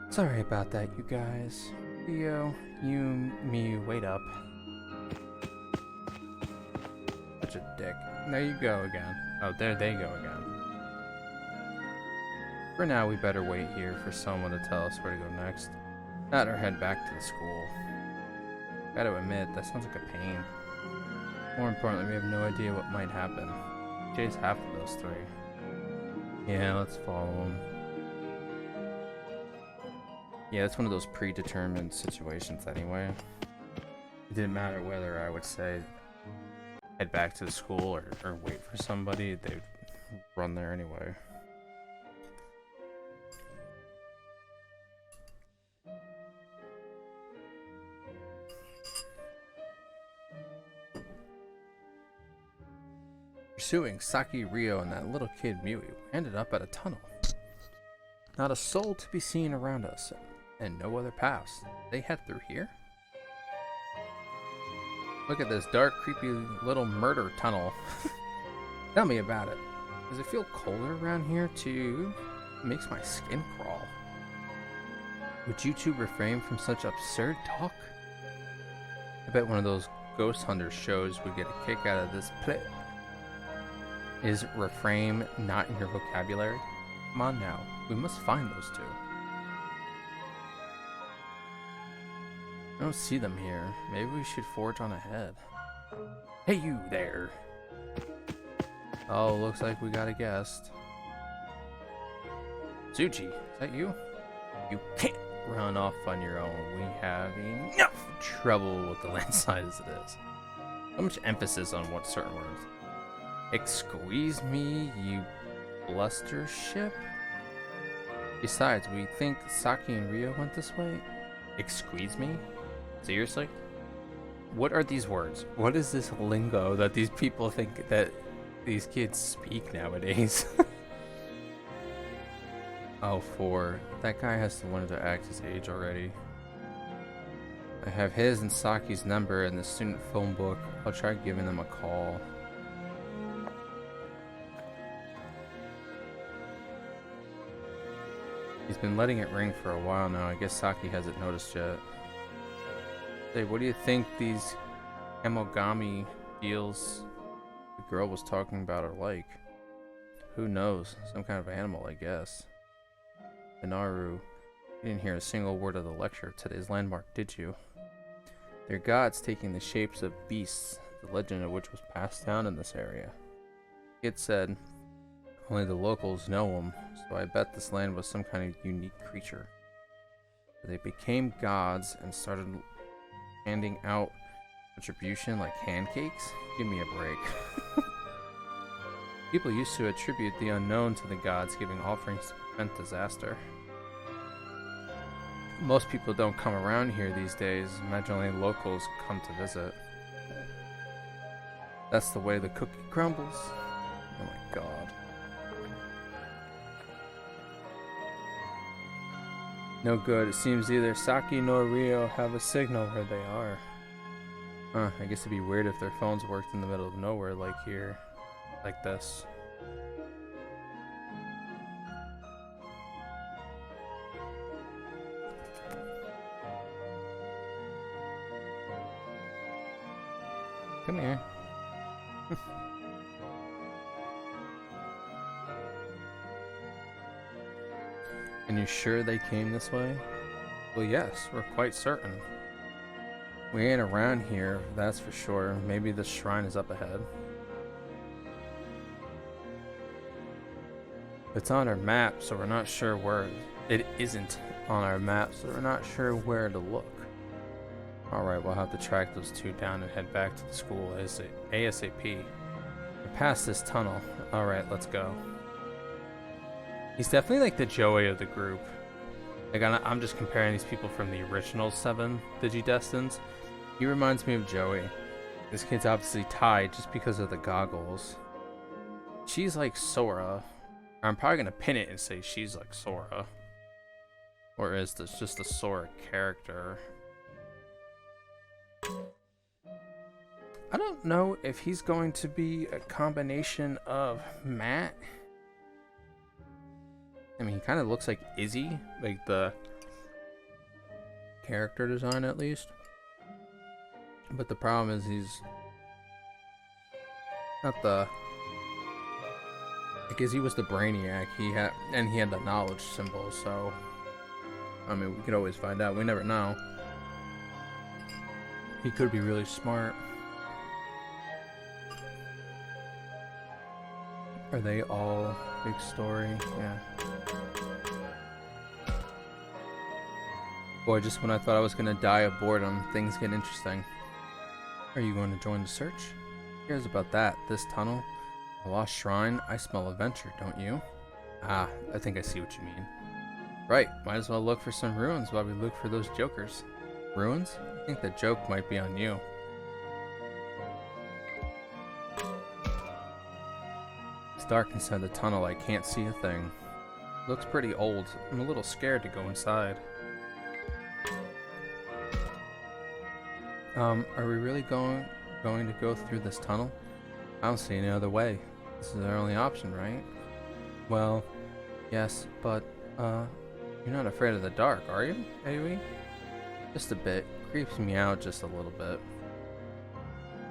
Sorry about that, you guys. Rio, you, me, wait up. Such a dick. There you go again. Oh, there they go again. For now, we better wait here for someone to tell us where to go next. Not or head back to the school. Gotta admit, that sounds like a pain. More importantly, we have no idea what might happen. Chase half of those three. Yeah, let's follow them. Yeah, it's one of those predetermined situations anyway. It didn't matter whether I would say head back to the school or wait for somebody, they'd run there anyway. Pursuing Saki, Rio, and that little kid Mewy, we ended up at a tunnel. Not a soul to be seen around us, and no other paths. They head through here? Look at this dark, creepy little murder tunnel. Tell me about it. Does it feel colder around here too? It makes my skin crawl. Would you two refrain from such absurd talk? I bet one of those ghost hunter shows would get a kick out of this play. Is refrain not in your vocabulary? Come on now, we must find those two. I don't see them here. Maybe we should forge on ahead. Hey, you there! Oh, looks like we got a guest. Tsuchi, is that you? You can't run off on your own. We have enough trouble with the landslide as it is. So much emphasis on what certain words. Excuse me, you bluster ship? Besides, we think Saki and Rio went this way? Excuse me? Seriously? What are these words? What is this lingo that these people think that these kids speak nowadays? Oh, 4. That guy has to learn to act his age already. I have his and Saki's number in the student phone book. I'll try giving them a call. He's been letting it ring for a while now. I guess Saki hasn't noticed yet. Hey, what do you think these Kemogami deals the girl was talking about are like? Who knows? Some kind of animal, I guess. Inaru, you didn't hear a single word of the lecture of today's landmark, did you? They're gods taking the shapes of beasts, the legend of which was passed down in this area. It said only the locals know them, so I bet this land was some kind of unique creature. They became gods and started handing out retribution like pancakes? Give me a break. People used to attribute the unknown to the gods, giving offerings to prevent disaster. Most people don't come around here these days. Imagine only locals come to visit. That's the way the cookie crumbles. Oh my god. No good. It seems neither Saki nor Rio have a signal where they are. Huh, I guess it'd be weird if their phones worked in the middle of nowhere like here. Like this. Come here. And you sure they came this way? Well, yes, we're quite certain. We ain't around here, that's for sure. Maybe the shrine is up ahead. It's on our map, so we're not sure where. It isn't on our map, so we're not sure where to look. Alright, we'll have to track those two down and head back to the school ASAP. We're past this tunnel. Alright, let's go. He's definitely like the Joey of the group. Like, I'm just comparing these people from the original 7 Digidestins. He reminds me of Joey. This kid's obviously tied just because of the goggles. She's like Sora. I'm probably gonna pin it and say she's like Sora. Or is this just a Sora character? I don't know if he's going to be a combination of Matt. I mean, he kind of looks like Izzy, like the character design at least. But the problem is he's not the. Because he was the brainiac, he had the knowledge symbol, so I mean we could always find out. We never know. He could be really smart. Are they all big story? Yeah. Boy, just when I thought I was gonna die of boredom, things get interesting. Are you going to join the search? Here's about that. This tunnel. A lost shrine? I smell adventure, don't you? Ah, I think I see what you mean. Right, might as well look for some ruins while we look for those jokers. Ruins? I think the joke might be on you. It's dark inside the tunnel, I can't see a thing. Looks pretty old. I'm a little scared to go inside. Are we really going to go through this tunnel? I don't see any other way. This is our only option, right? Well, yes, but, you're not afraid of the dark, are you, Aoi? Just a bit. Creeps me out just a little bit.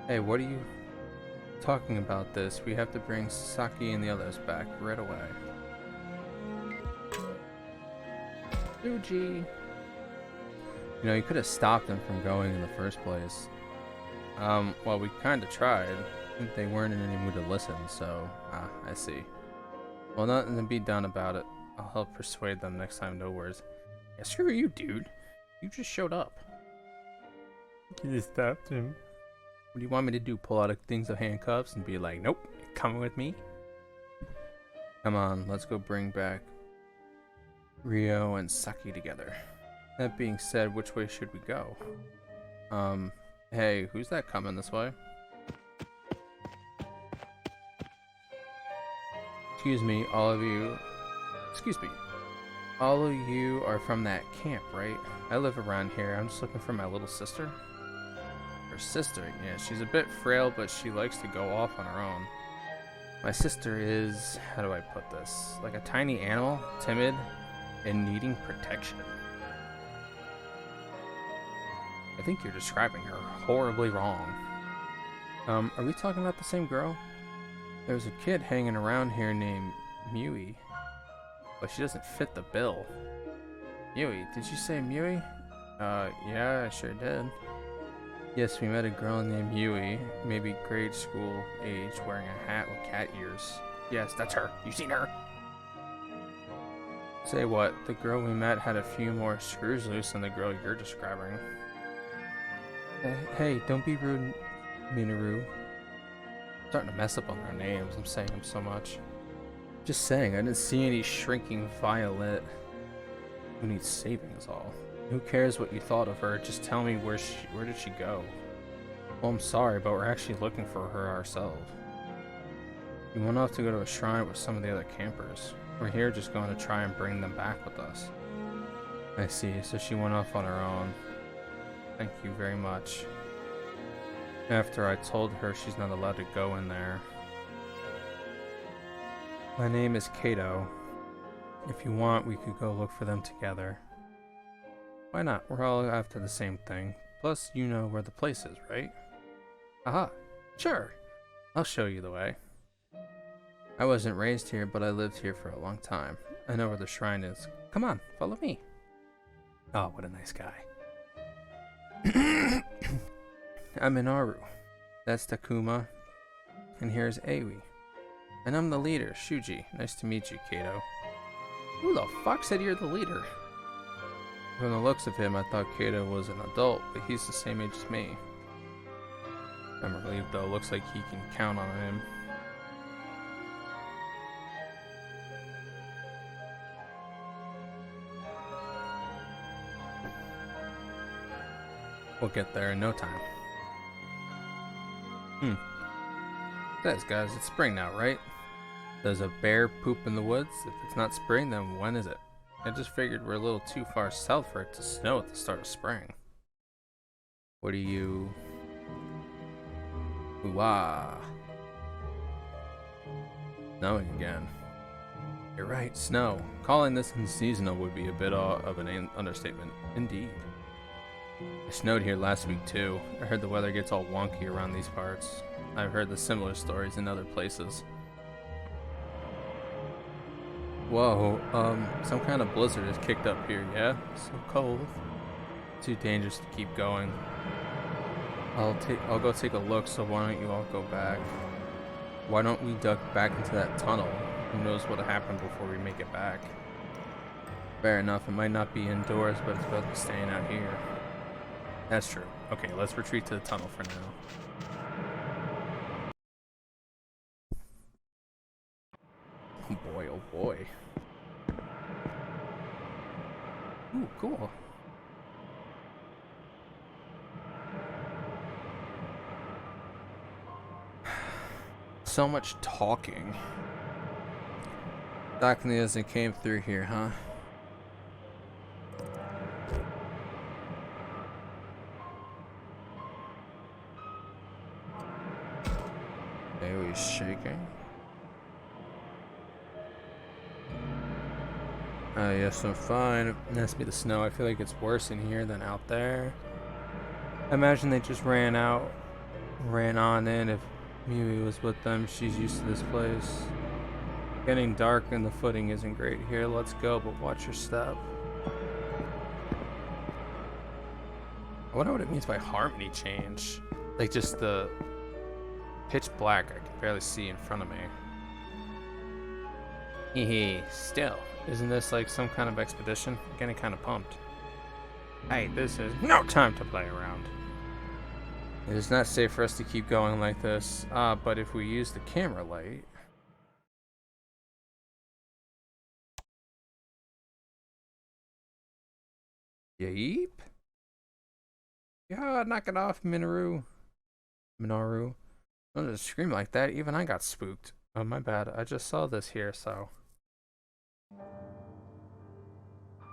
Hey, what are you talking about this? We have to bring Saki and the others back right away. Fuji! You know, you could have stopped them from going in the first place. Well, we kind of tried. I think they weren't in any mood to listen, so, I see. Well, nothing to be done about it. I'll help persuade them next time, no worries. Yeah, screw you, dude. You just showed up. You stopped him. What do you want me to do? Pull out things of handcuffs and be like, nope, you're coming with me? Come on, let's go bring back Rio and Saki together. That being said, which way should we go? Hey, who's that coming this way? Excuse me, all of you. Excuse me. All of you are from that camp, right? I live around here. I'm just looking for my little sister. Her sister? Yeah, she's a bit frail, but she likes to go off on her own. My sister is, how do I put this? Like a tiny animal, timid, and needing protection. I think you're describing her horribly wrong. Are we talking about the same girl? There's a kid hanging around here named Mui, but she doesn't fit the bill. Mui, did you say Mui? Yeah, I sure did. Yes, we met a girl named Mui, maybe grade school age, wearing a hat with cat ears. Yes, that's her. You seen her? Say what, the girl we met had a few more screws loose than the girl you're describing. Hey, don't be rude, Minoru. I'm starting to mess up on their names. I'm saying them so much. Just saying, I didn't see any shrinking violet. Who needs saving is all. Who cares what you thought of her? Just tell me where did she go? Well, I'm sorry, but we're actually looking for her ourselves. We went off to go to a shrine with some of the other campers. We're here just going to try and bring them back with us. I see, so she went off on her own. Thank you very much. After I told her she's not allowed to go in there. My name is Kato. If you want, we could go look for them together. Why not? We're all after the same thing. Plus, you know where the place is, right? Aha! Sure! I'll show you the way. I wasn't raised here, but I lived here for a long time. I know where the shrine is. Come on, follow me. Oh, what a nice guy. I'm Minaru. That's Takuma. And here's Aoi. And I'm the leader, Shuji. Nice to meet you, Kato. Who the fuck said you're the leader? From the looks of him, I thought Kato was an adult, but he's the same age as me. I'm relieved though, looks like he can count on him. We'll get there in no time. Guys, it's spring now, right? Does a bear poop in the woods? If it's not spring, then when is it? I just figured we're a little too far south for it to snow at the start of spring. What do you... Ooh-ah. Snowing again. You're right, snow. Calling this unseasonal would be a bit of an understatement. Indeed. It snowed here last week too. I heard the weather gets all wonky around these parts. I've heard the similar stories in other places. Whoa, some kind of blizzard has kicked up here, yeah? So cold. Too dangerous to keep going. I'll go take a look, so why don't you all go back? Why don't we duck back into that tunnel? Who knows what'll happen before we make it back? Fair enough, it might not be indoors, but it's better than staying out here. That's true. Okay, let's retreat to the tunnel for now. Oh boy, oh boy. Ooh, cool. So much talking. Darkly as it came through here, huh? He's shaking. Yes, I'm fine. It has to be the snow. I feel like it's worse in here than out there. I imagine they just ran on in. If Miui was with them, she's used to this place. Getting dark and the footing isn't great here. Let's go, but watch your step. I wonder what it means by harmony change. Like just the pitch black, I can barely see in front of me. Hehe, still, isn't this like some kind of expedition? I'm getting kind of pumped. Hey, this is no time to play around. It is not safe for us to keep going like this, but if we use the camera light... Yeep. Yeah, knock it off, Minaru. Don't just scream like that, even I got spooked. Oh, my bad, I just saw this here, so...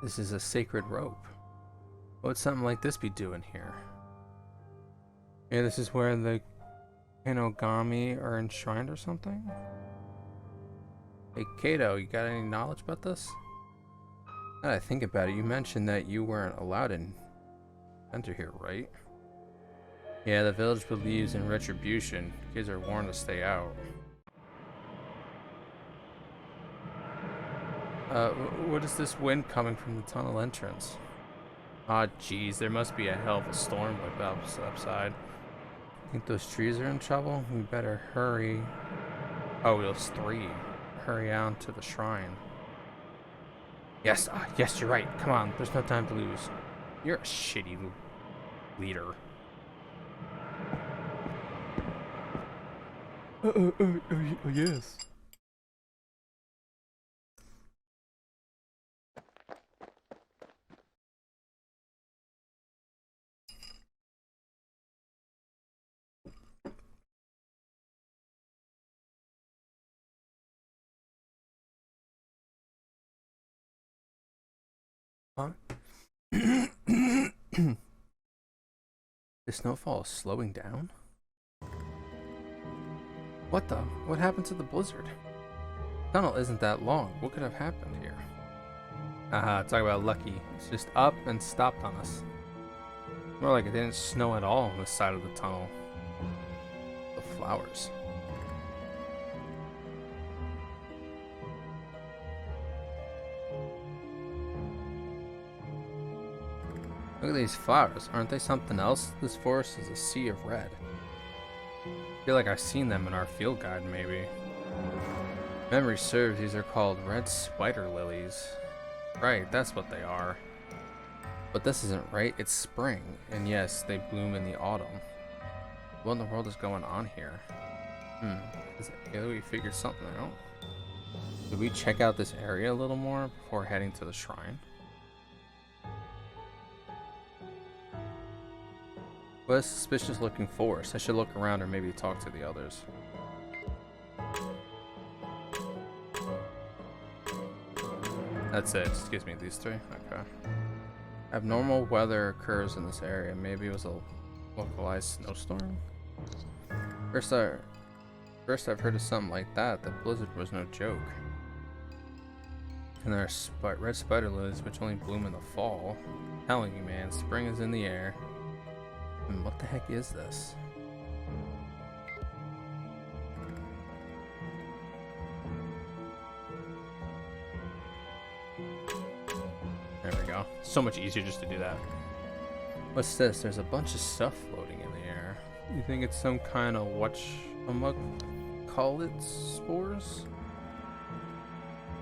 This is a sacred rope. What would something like this be doing here? Yeah, this is where the Kemogomini are enshrined or something? Hey, Kato, you got any knowledge about this? Now that I think about it, you mentioned that you weren't allowed to enter here, right? Yeah, the village believes in retribution. Kids are warned to stay out. What is this wind coming from the tunnel entrance? Ah, geez, there must be a hell of a storm upside. Think those trees are in trouble? We better hurry. Oh, it was 3. Hurry on to the shrine. Yes, yes, you're right. Come on, there's no time to lose. You're a shitty leader. Yes. Huh? The snowfall is slowing down? What the? What happened to the blizzard? The tunnel isn't that long. What could have happened here? Haha, talk about lucky. It's just up and stopped on us. More like it didn't snow at all on this side of the tunnel. The flowers. Look at these flowers. Aren't they something else? This forest is a sea of red. I feel like I've seen them in our field guide, maybe. If memory serves, these are called red spider lilies. Right, that's what they are. But this isn't right, it's spring. And yes, they bloom in the autumn. What in the world is going on here? Has Aoi figured something out? Did we check out this area a little more before heading to the shrine? What a suspicious looking forest. I should look around or maybe talk to the others. That's it. Excuse me, these three? Okay. Abnormal weather occurs in this area. Maybe it was a localized snowstorm? First I've heard of something like that. The blizzard was no joke. And there are red spider lilies which only bloom in the fall. I'm telling you, man, spring is in the air. And what the heck is this? There we go. So much easier just to do that. What's this? There's a bunch of stuff floating in the air. You think it's some kind of whatchamacallit spores?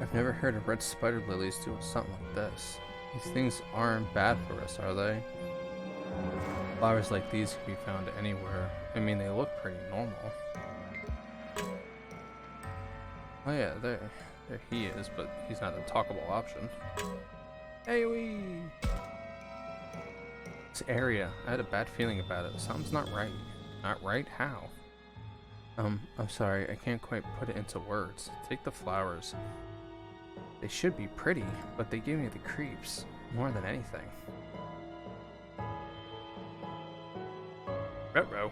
I've never heard of red spider lilies doing something like this. These things aren't bad for us, are they? Flowers like these can be found anywhere. I mean, they look pretty normal. Oh yeah, there he is, but he's not a talkable option. Aoi! This area, I had a bad feeling about it. Something's not right. Not right? How? I'm sorry, I can't quite put it into words. Take the flowers. They should be pretty, but they give me the creeps, more than anything. Ruh-roh.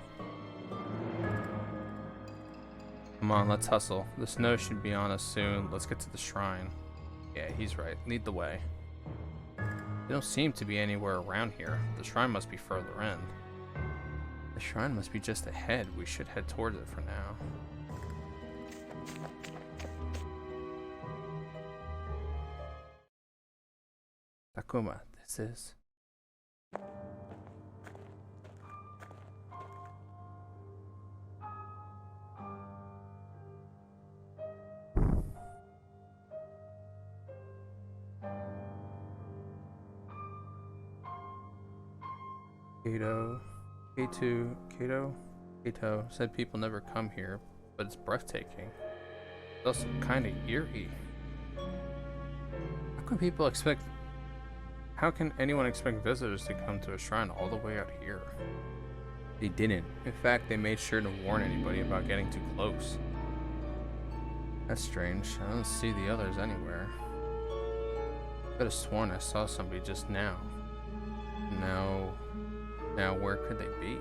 Come on, let's hustle. The snow should be on us soon. Let's get to the shrine. Yeah, he's right. Lead the way. They don't seem to be anywhere around here. The shrine must be further in. The shrine must be just ahead. We should head towards it for now. Takuma, this is... Kato said people never come here, but it's breathtaking. It's also kind of eerie. How can anyone expect visitors to come to a shrine all the way out here? They didn't. In fact, they made sure to warn anybody about getting too close. That's strange. I don't see the others anywhere. I could have sworn I saw somebody just now. Now where could they be?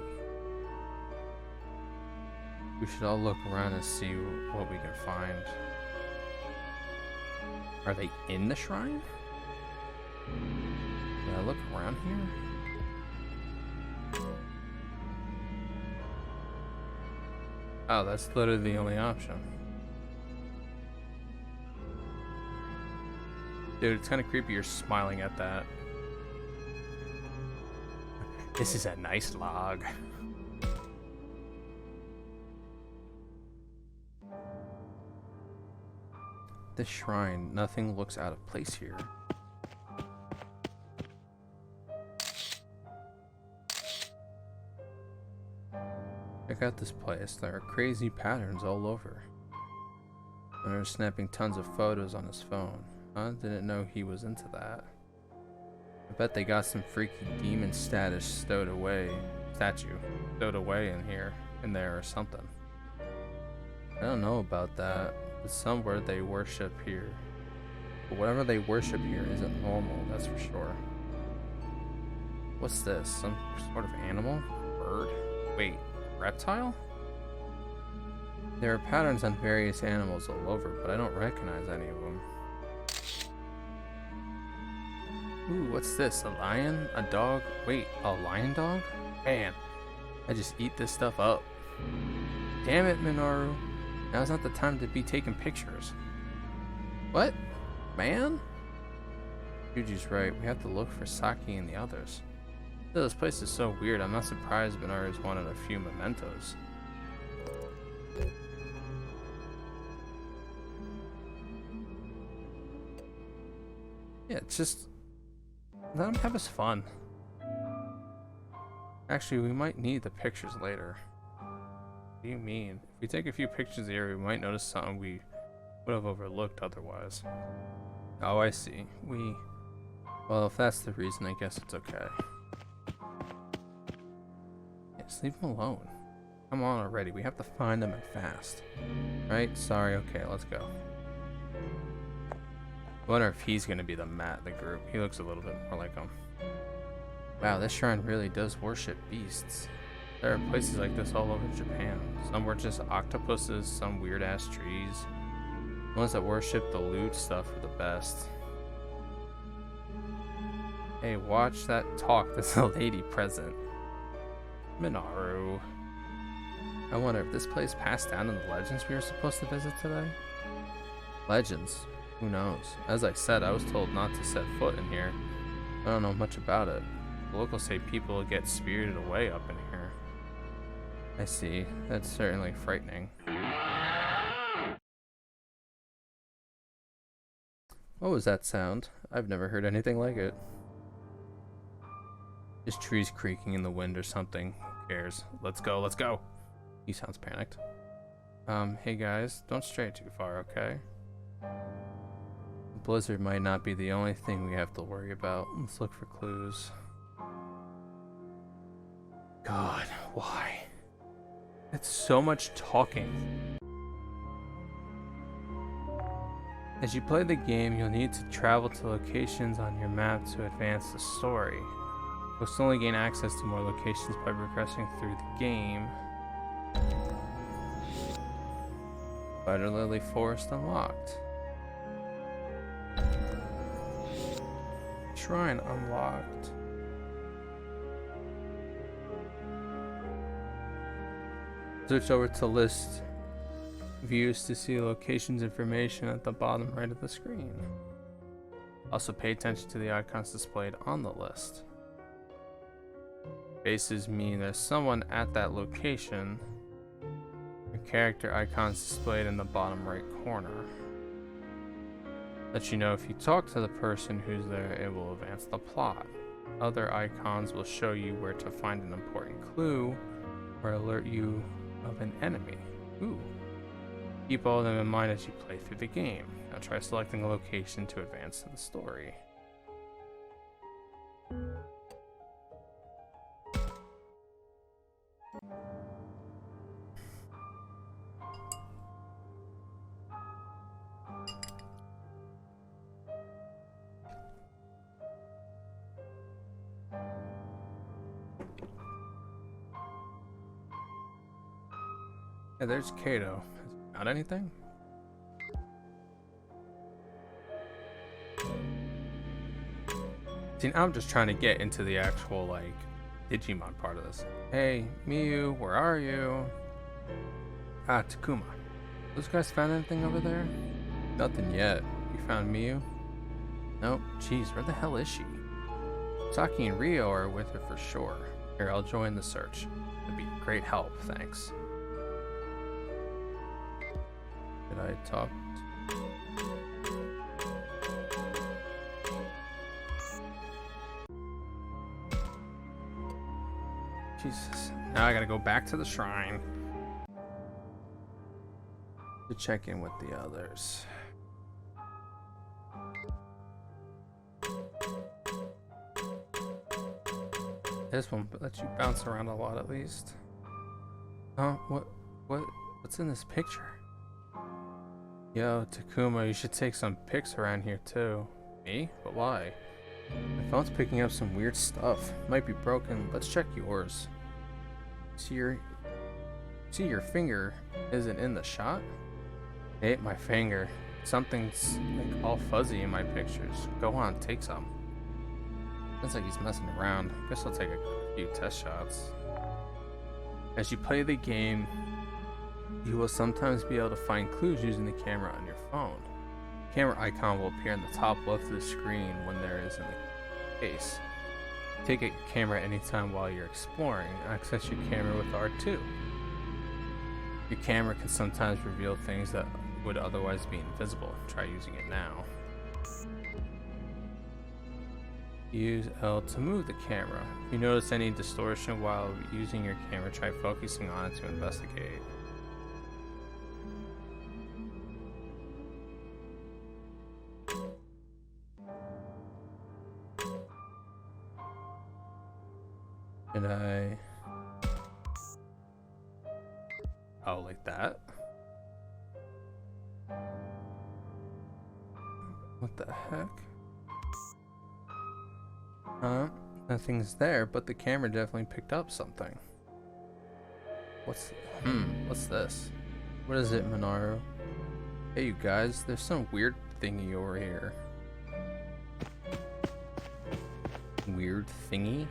We should all look around and see what we can find. Are they in the shrine? Did I look around here? Oh, that's literally the only option. Dude, it's kind of creepy you're smiling at that. This is a nice log. This shrine, nothing looks out of place here. Check out this place. There are crazy patterns all over. And they're snapping tons of photos on his phone. I didn't know he was into that. I bet they got some freaky demon statue stowed away in there or something. I don't know about that, but somewhere they worship here. But whatever they worship here isn't normal, that's for sure. What's this? Some sort of animal? Bird? Wait, reptile? There are patterns on various animals all over, but I don't recognize any of them. Ooh, what's this? A lion? A dog? Wait, a lion dog? Man, I just eat this stuff up. Damn it, Minoru. Now's not the time to be taking pictures. What? Man? Yuji's right. We have to look for Saki and the others. Still, this place is so weird. I'm not surprised Benares wanted a few mementos. Yeah, it's just let him have his fun. Actually, we might need the pictures later. What do you mean? If we take a few pictures here, we might notice something we would have overlooked otherwise. Oh, I see. Well, if that's the reason, I guess it's okay. Just leave him alone. Come on already. We have to find him and fast. Right? Sorry. Okay, let's go. I wonder if he's gonna be the Matt of the group. He looks a little bit more like him. Wow, this shrine really does worship beasts. There are places like this all over Japan. Some were just octopuses, some weird ass trees. The ones that worship the lewd stuff are the best. Hey, watch that talk. There's a lady present. Minaru. I wonder if this place passed down in the legends we were supposed to visit today? Legends? Who knows? As I said, I was told not to set foot in here. I don't know much about it. The locals say people get spirited away up in here. I see. That's certainly frightening. What was that sound? I've never heard anything like it. Just trees creaking in the wind or something. Who cares? Let's go, let's go! He sounds panicked. Hey guys, don't stray too far, okay? The blizzard might not be the only thing we have to worry about. Let's look for clues. God, why? It's so much talking. As you play the game, you'll need to travel to locations on your map to advance the story. You'll still only gain access to more locations by progressing through the game. Spider Lily Forest unlocked. Shrine unlocked. Switch over to list views to see locations information at the bottom right of the screen. Also pay attention to the icons displayed on the list. Bases mean there's someone at that location. Your character icons displayed in the bottom right corner. Let you know if you talk to the person who's there, it will advance the plot. Other icons will show you where to find an important clue or alert you of an enemy. Ooh. Keep all of them in mind as you play through the game. Now try selecting a location to advance to the story. Yeah, there's Kato. Has he got anything? See, now I'm just trying to get into the actual, like, Digimon part of this. Hey, Miyu, where are you? Ah, Takuma. Those guys found anything over there? Nothing yet. You found Miyu? Nope. Jeez, where the hell is she? Saki and Rio are with her for sure. Here, I'll join the search. It'd be great help, thanks. Did I talk? Jesus. Now I gotta go back to the shrine to check in with the others. This one lets you bounce around a lot at least. Oh, what's in this picture? Yo, Takuma, you should take some pics around here too. Me? But why? My phone's picking up some weird stuff. Might be broken. Let's check yours. See your finger isn't in the shot? Hey, my finger. Something's like all fuzzy in my pictures. Go on, take some. Looks like he's messing around. Guess I'll take a few test shots. As you play the game, you will sometimes be able to find clues using the camera on your phone. The camera icon will appear in the top left of the screen when there is in the case. Take a camera anytime while you're exploring. Access your camera with R2. Your camera can sometimes reveal things that would otherwise be invisible. Try using it now. Use L to move the camera. If you notice any distortion while using your camera, try focusing on it to investigate. Did I... Oh, like that? What the heck? Nothing's there, but the camera definitely picked up something. What's this? What is it, Minoru? Hey you guys, there's some weird thingy over here. Weird thingy?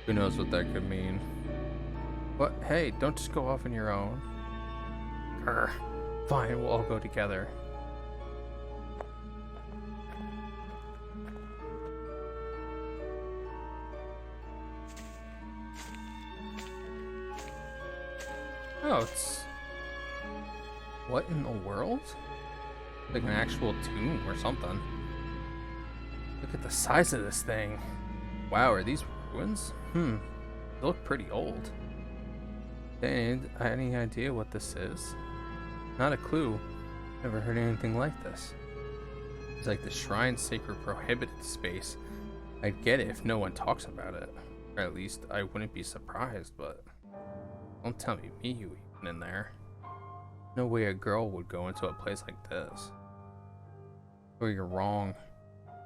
Who knows what that could mean? What? Hey, don't just go off on your own. Grr. Fine, we'll all go together. Oh, it's... What in the world? Like an actual tomb or something. Look at the size of this thing. Wow, are these ruins? They look pretty old. Any idea what this is? Not a clue. Never heard anything like this. It's like the shrine sacred prohibited space. I'd get it if no one talks about it. Or at least I wouldn't be surprised, but... Don't tell me Miyu even in there. No way a girl would go into a place like this. Or you're wrong.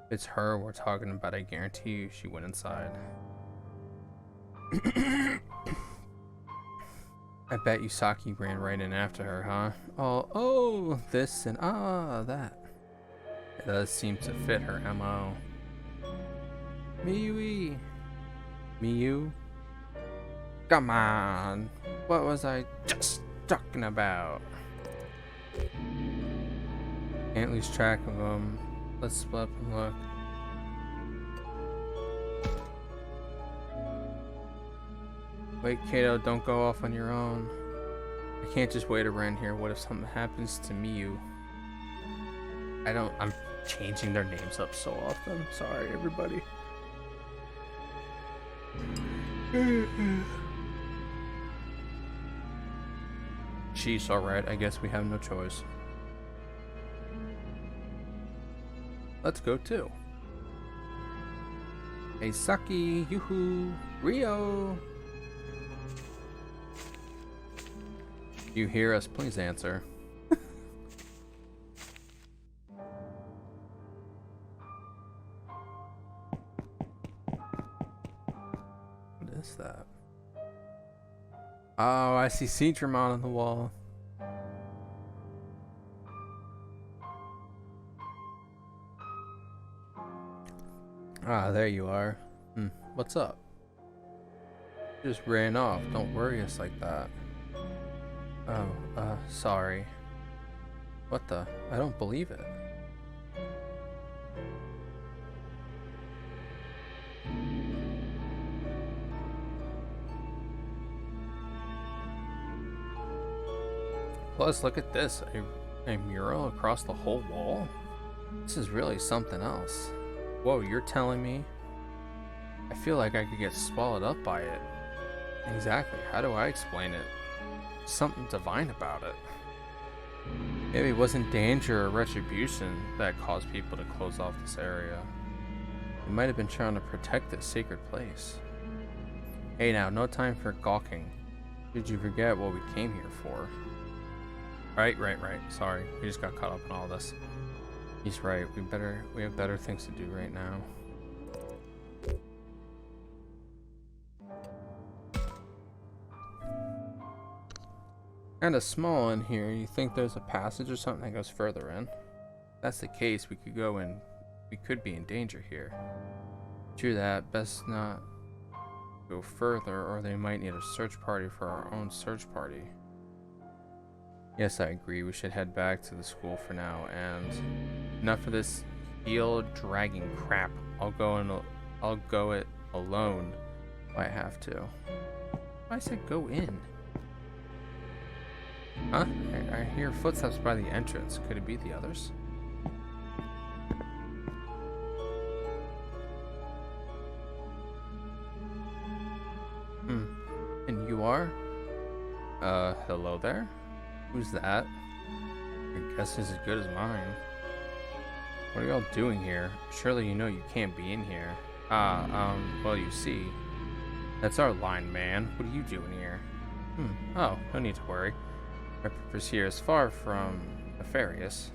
If it's her we're talking about, I guarantee you she went inside. I bet Yusaki ran right in after her, huh? Oh, this and that. It does seem to fit her MO. Miyu? Come on! What was I just talking about? Can't lose track of them. Let's split up and look. Wait, Kato, don't go off on your own. I can't just wait around here. What if something happens to Miyu? I'm changing their names up so often. Sorry, everybody. Sheesh, alright, I guess we have no choice. Let's go too. Hey, Saki, Yoo-hoo, Rio! You hear us, please answer. What is that? Oh, I see Digimon on the wall. Ah, there you are. What's up? Just ran off. Don't worry us like that. Oh, sorry. What the? I don't believe it. Plus, look at this. A mural across the whole wall? This is really something else. Whoa, you're telling me? I feel like I could get swallowed up by it. Exactly. How do I explain it? Something divine about it. Maybe it wasn't danger or retribution that caused people to close off this area. They might have been trying to protect this sacred place. Hey now, no time for gawking. Did you forget what we came here for? Right. Sorry, we just got caught up in all this. He's right. We have better things to do right now. Kinda small in here. You think there's a passage or something that goes further in? If that's the case, we could be in danger here. True that, best not go further or they might need a search party for our own search party. Yes, I agree. We should head back to the school for now, and enough of this heel dragging crap. I'll go alone. I have to. I said go in. Huh? I hear footsteps by the entrance. Could it be the others? And you are? Hello there? Who's that? Your guess is as good as mine. What are y'all doing here? Surely you know you can't be in here. Well, you see. That's our line, man. What are you doing here? Oh, no need to worry. My purpose here is far from nefarious.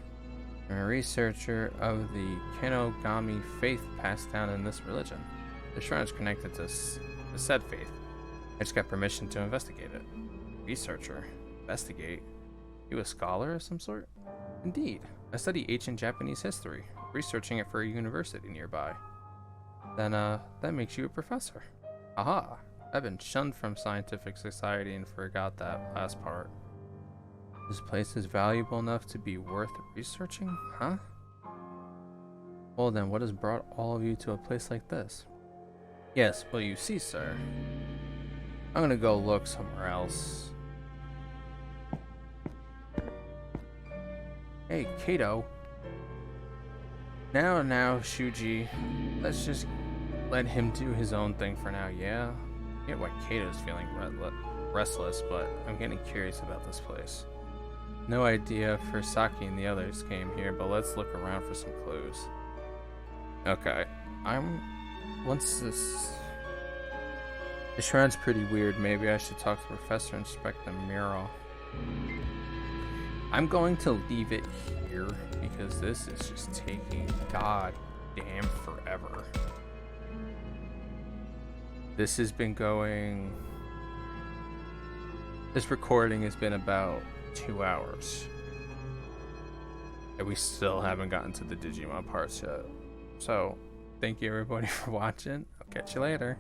I'm a researcher of the Kemogomini faith passed down in this religion. The shrine is connected to the said faith. I just got permission to investigate it. Researcher? Investigate? You a scholar of some sort? Indeed. I study ancient Japanese history, researching it for a university nearby. Then, that makes you a professor. Aha! I've been shunned from scientific society and forgot that last part. This place is valuable enough to be worth researching, huh? Well then, what has brought all of you to a place like this? Yes, well you see, sir. I'm gonna go look somewhere else. Hey, Kato. Now, Shuji. Let's just let him do his own thing for now, yeah? I get why Kato's feeling restless, but I'm getting curious about this place. No idea if Saki and the others came here, but let's look around for some clues. Okay. Once this... The shrine's pretty weird. Maybe I should talk to the professor and inspect the mural. I'm going to leave it here because this is just taking goddamn forever. This has been going... This recording has been about 2 hours. And we still haven't gotten to the Digimon parts yet. So, thank you everybody for watching. I'll catch you later.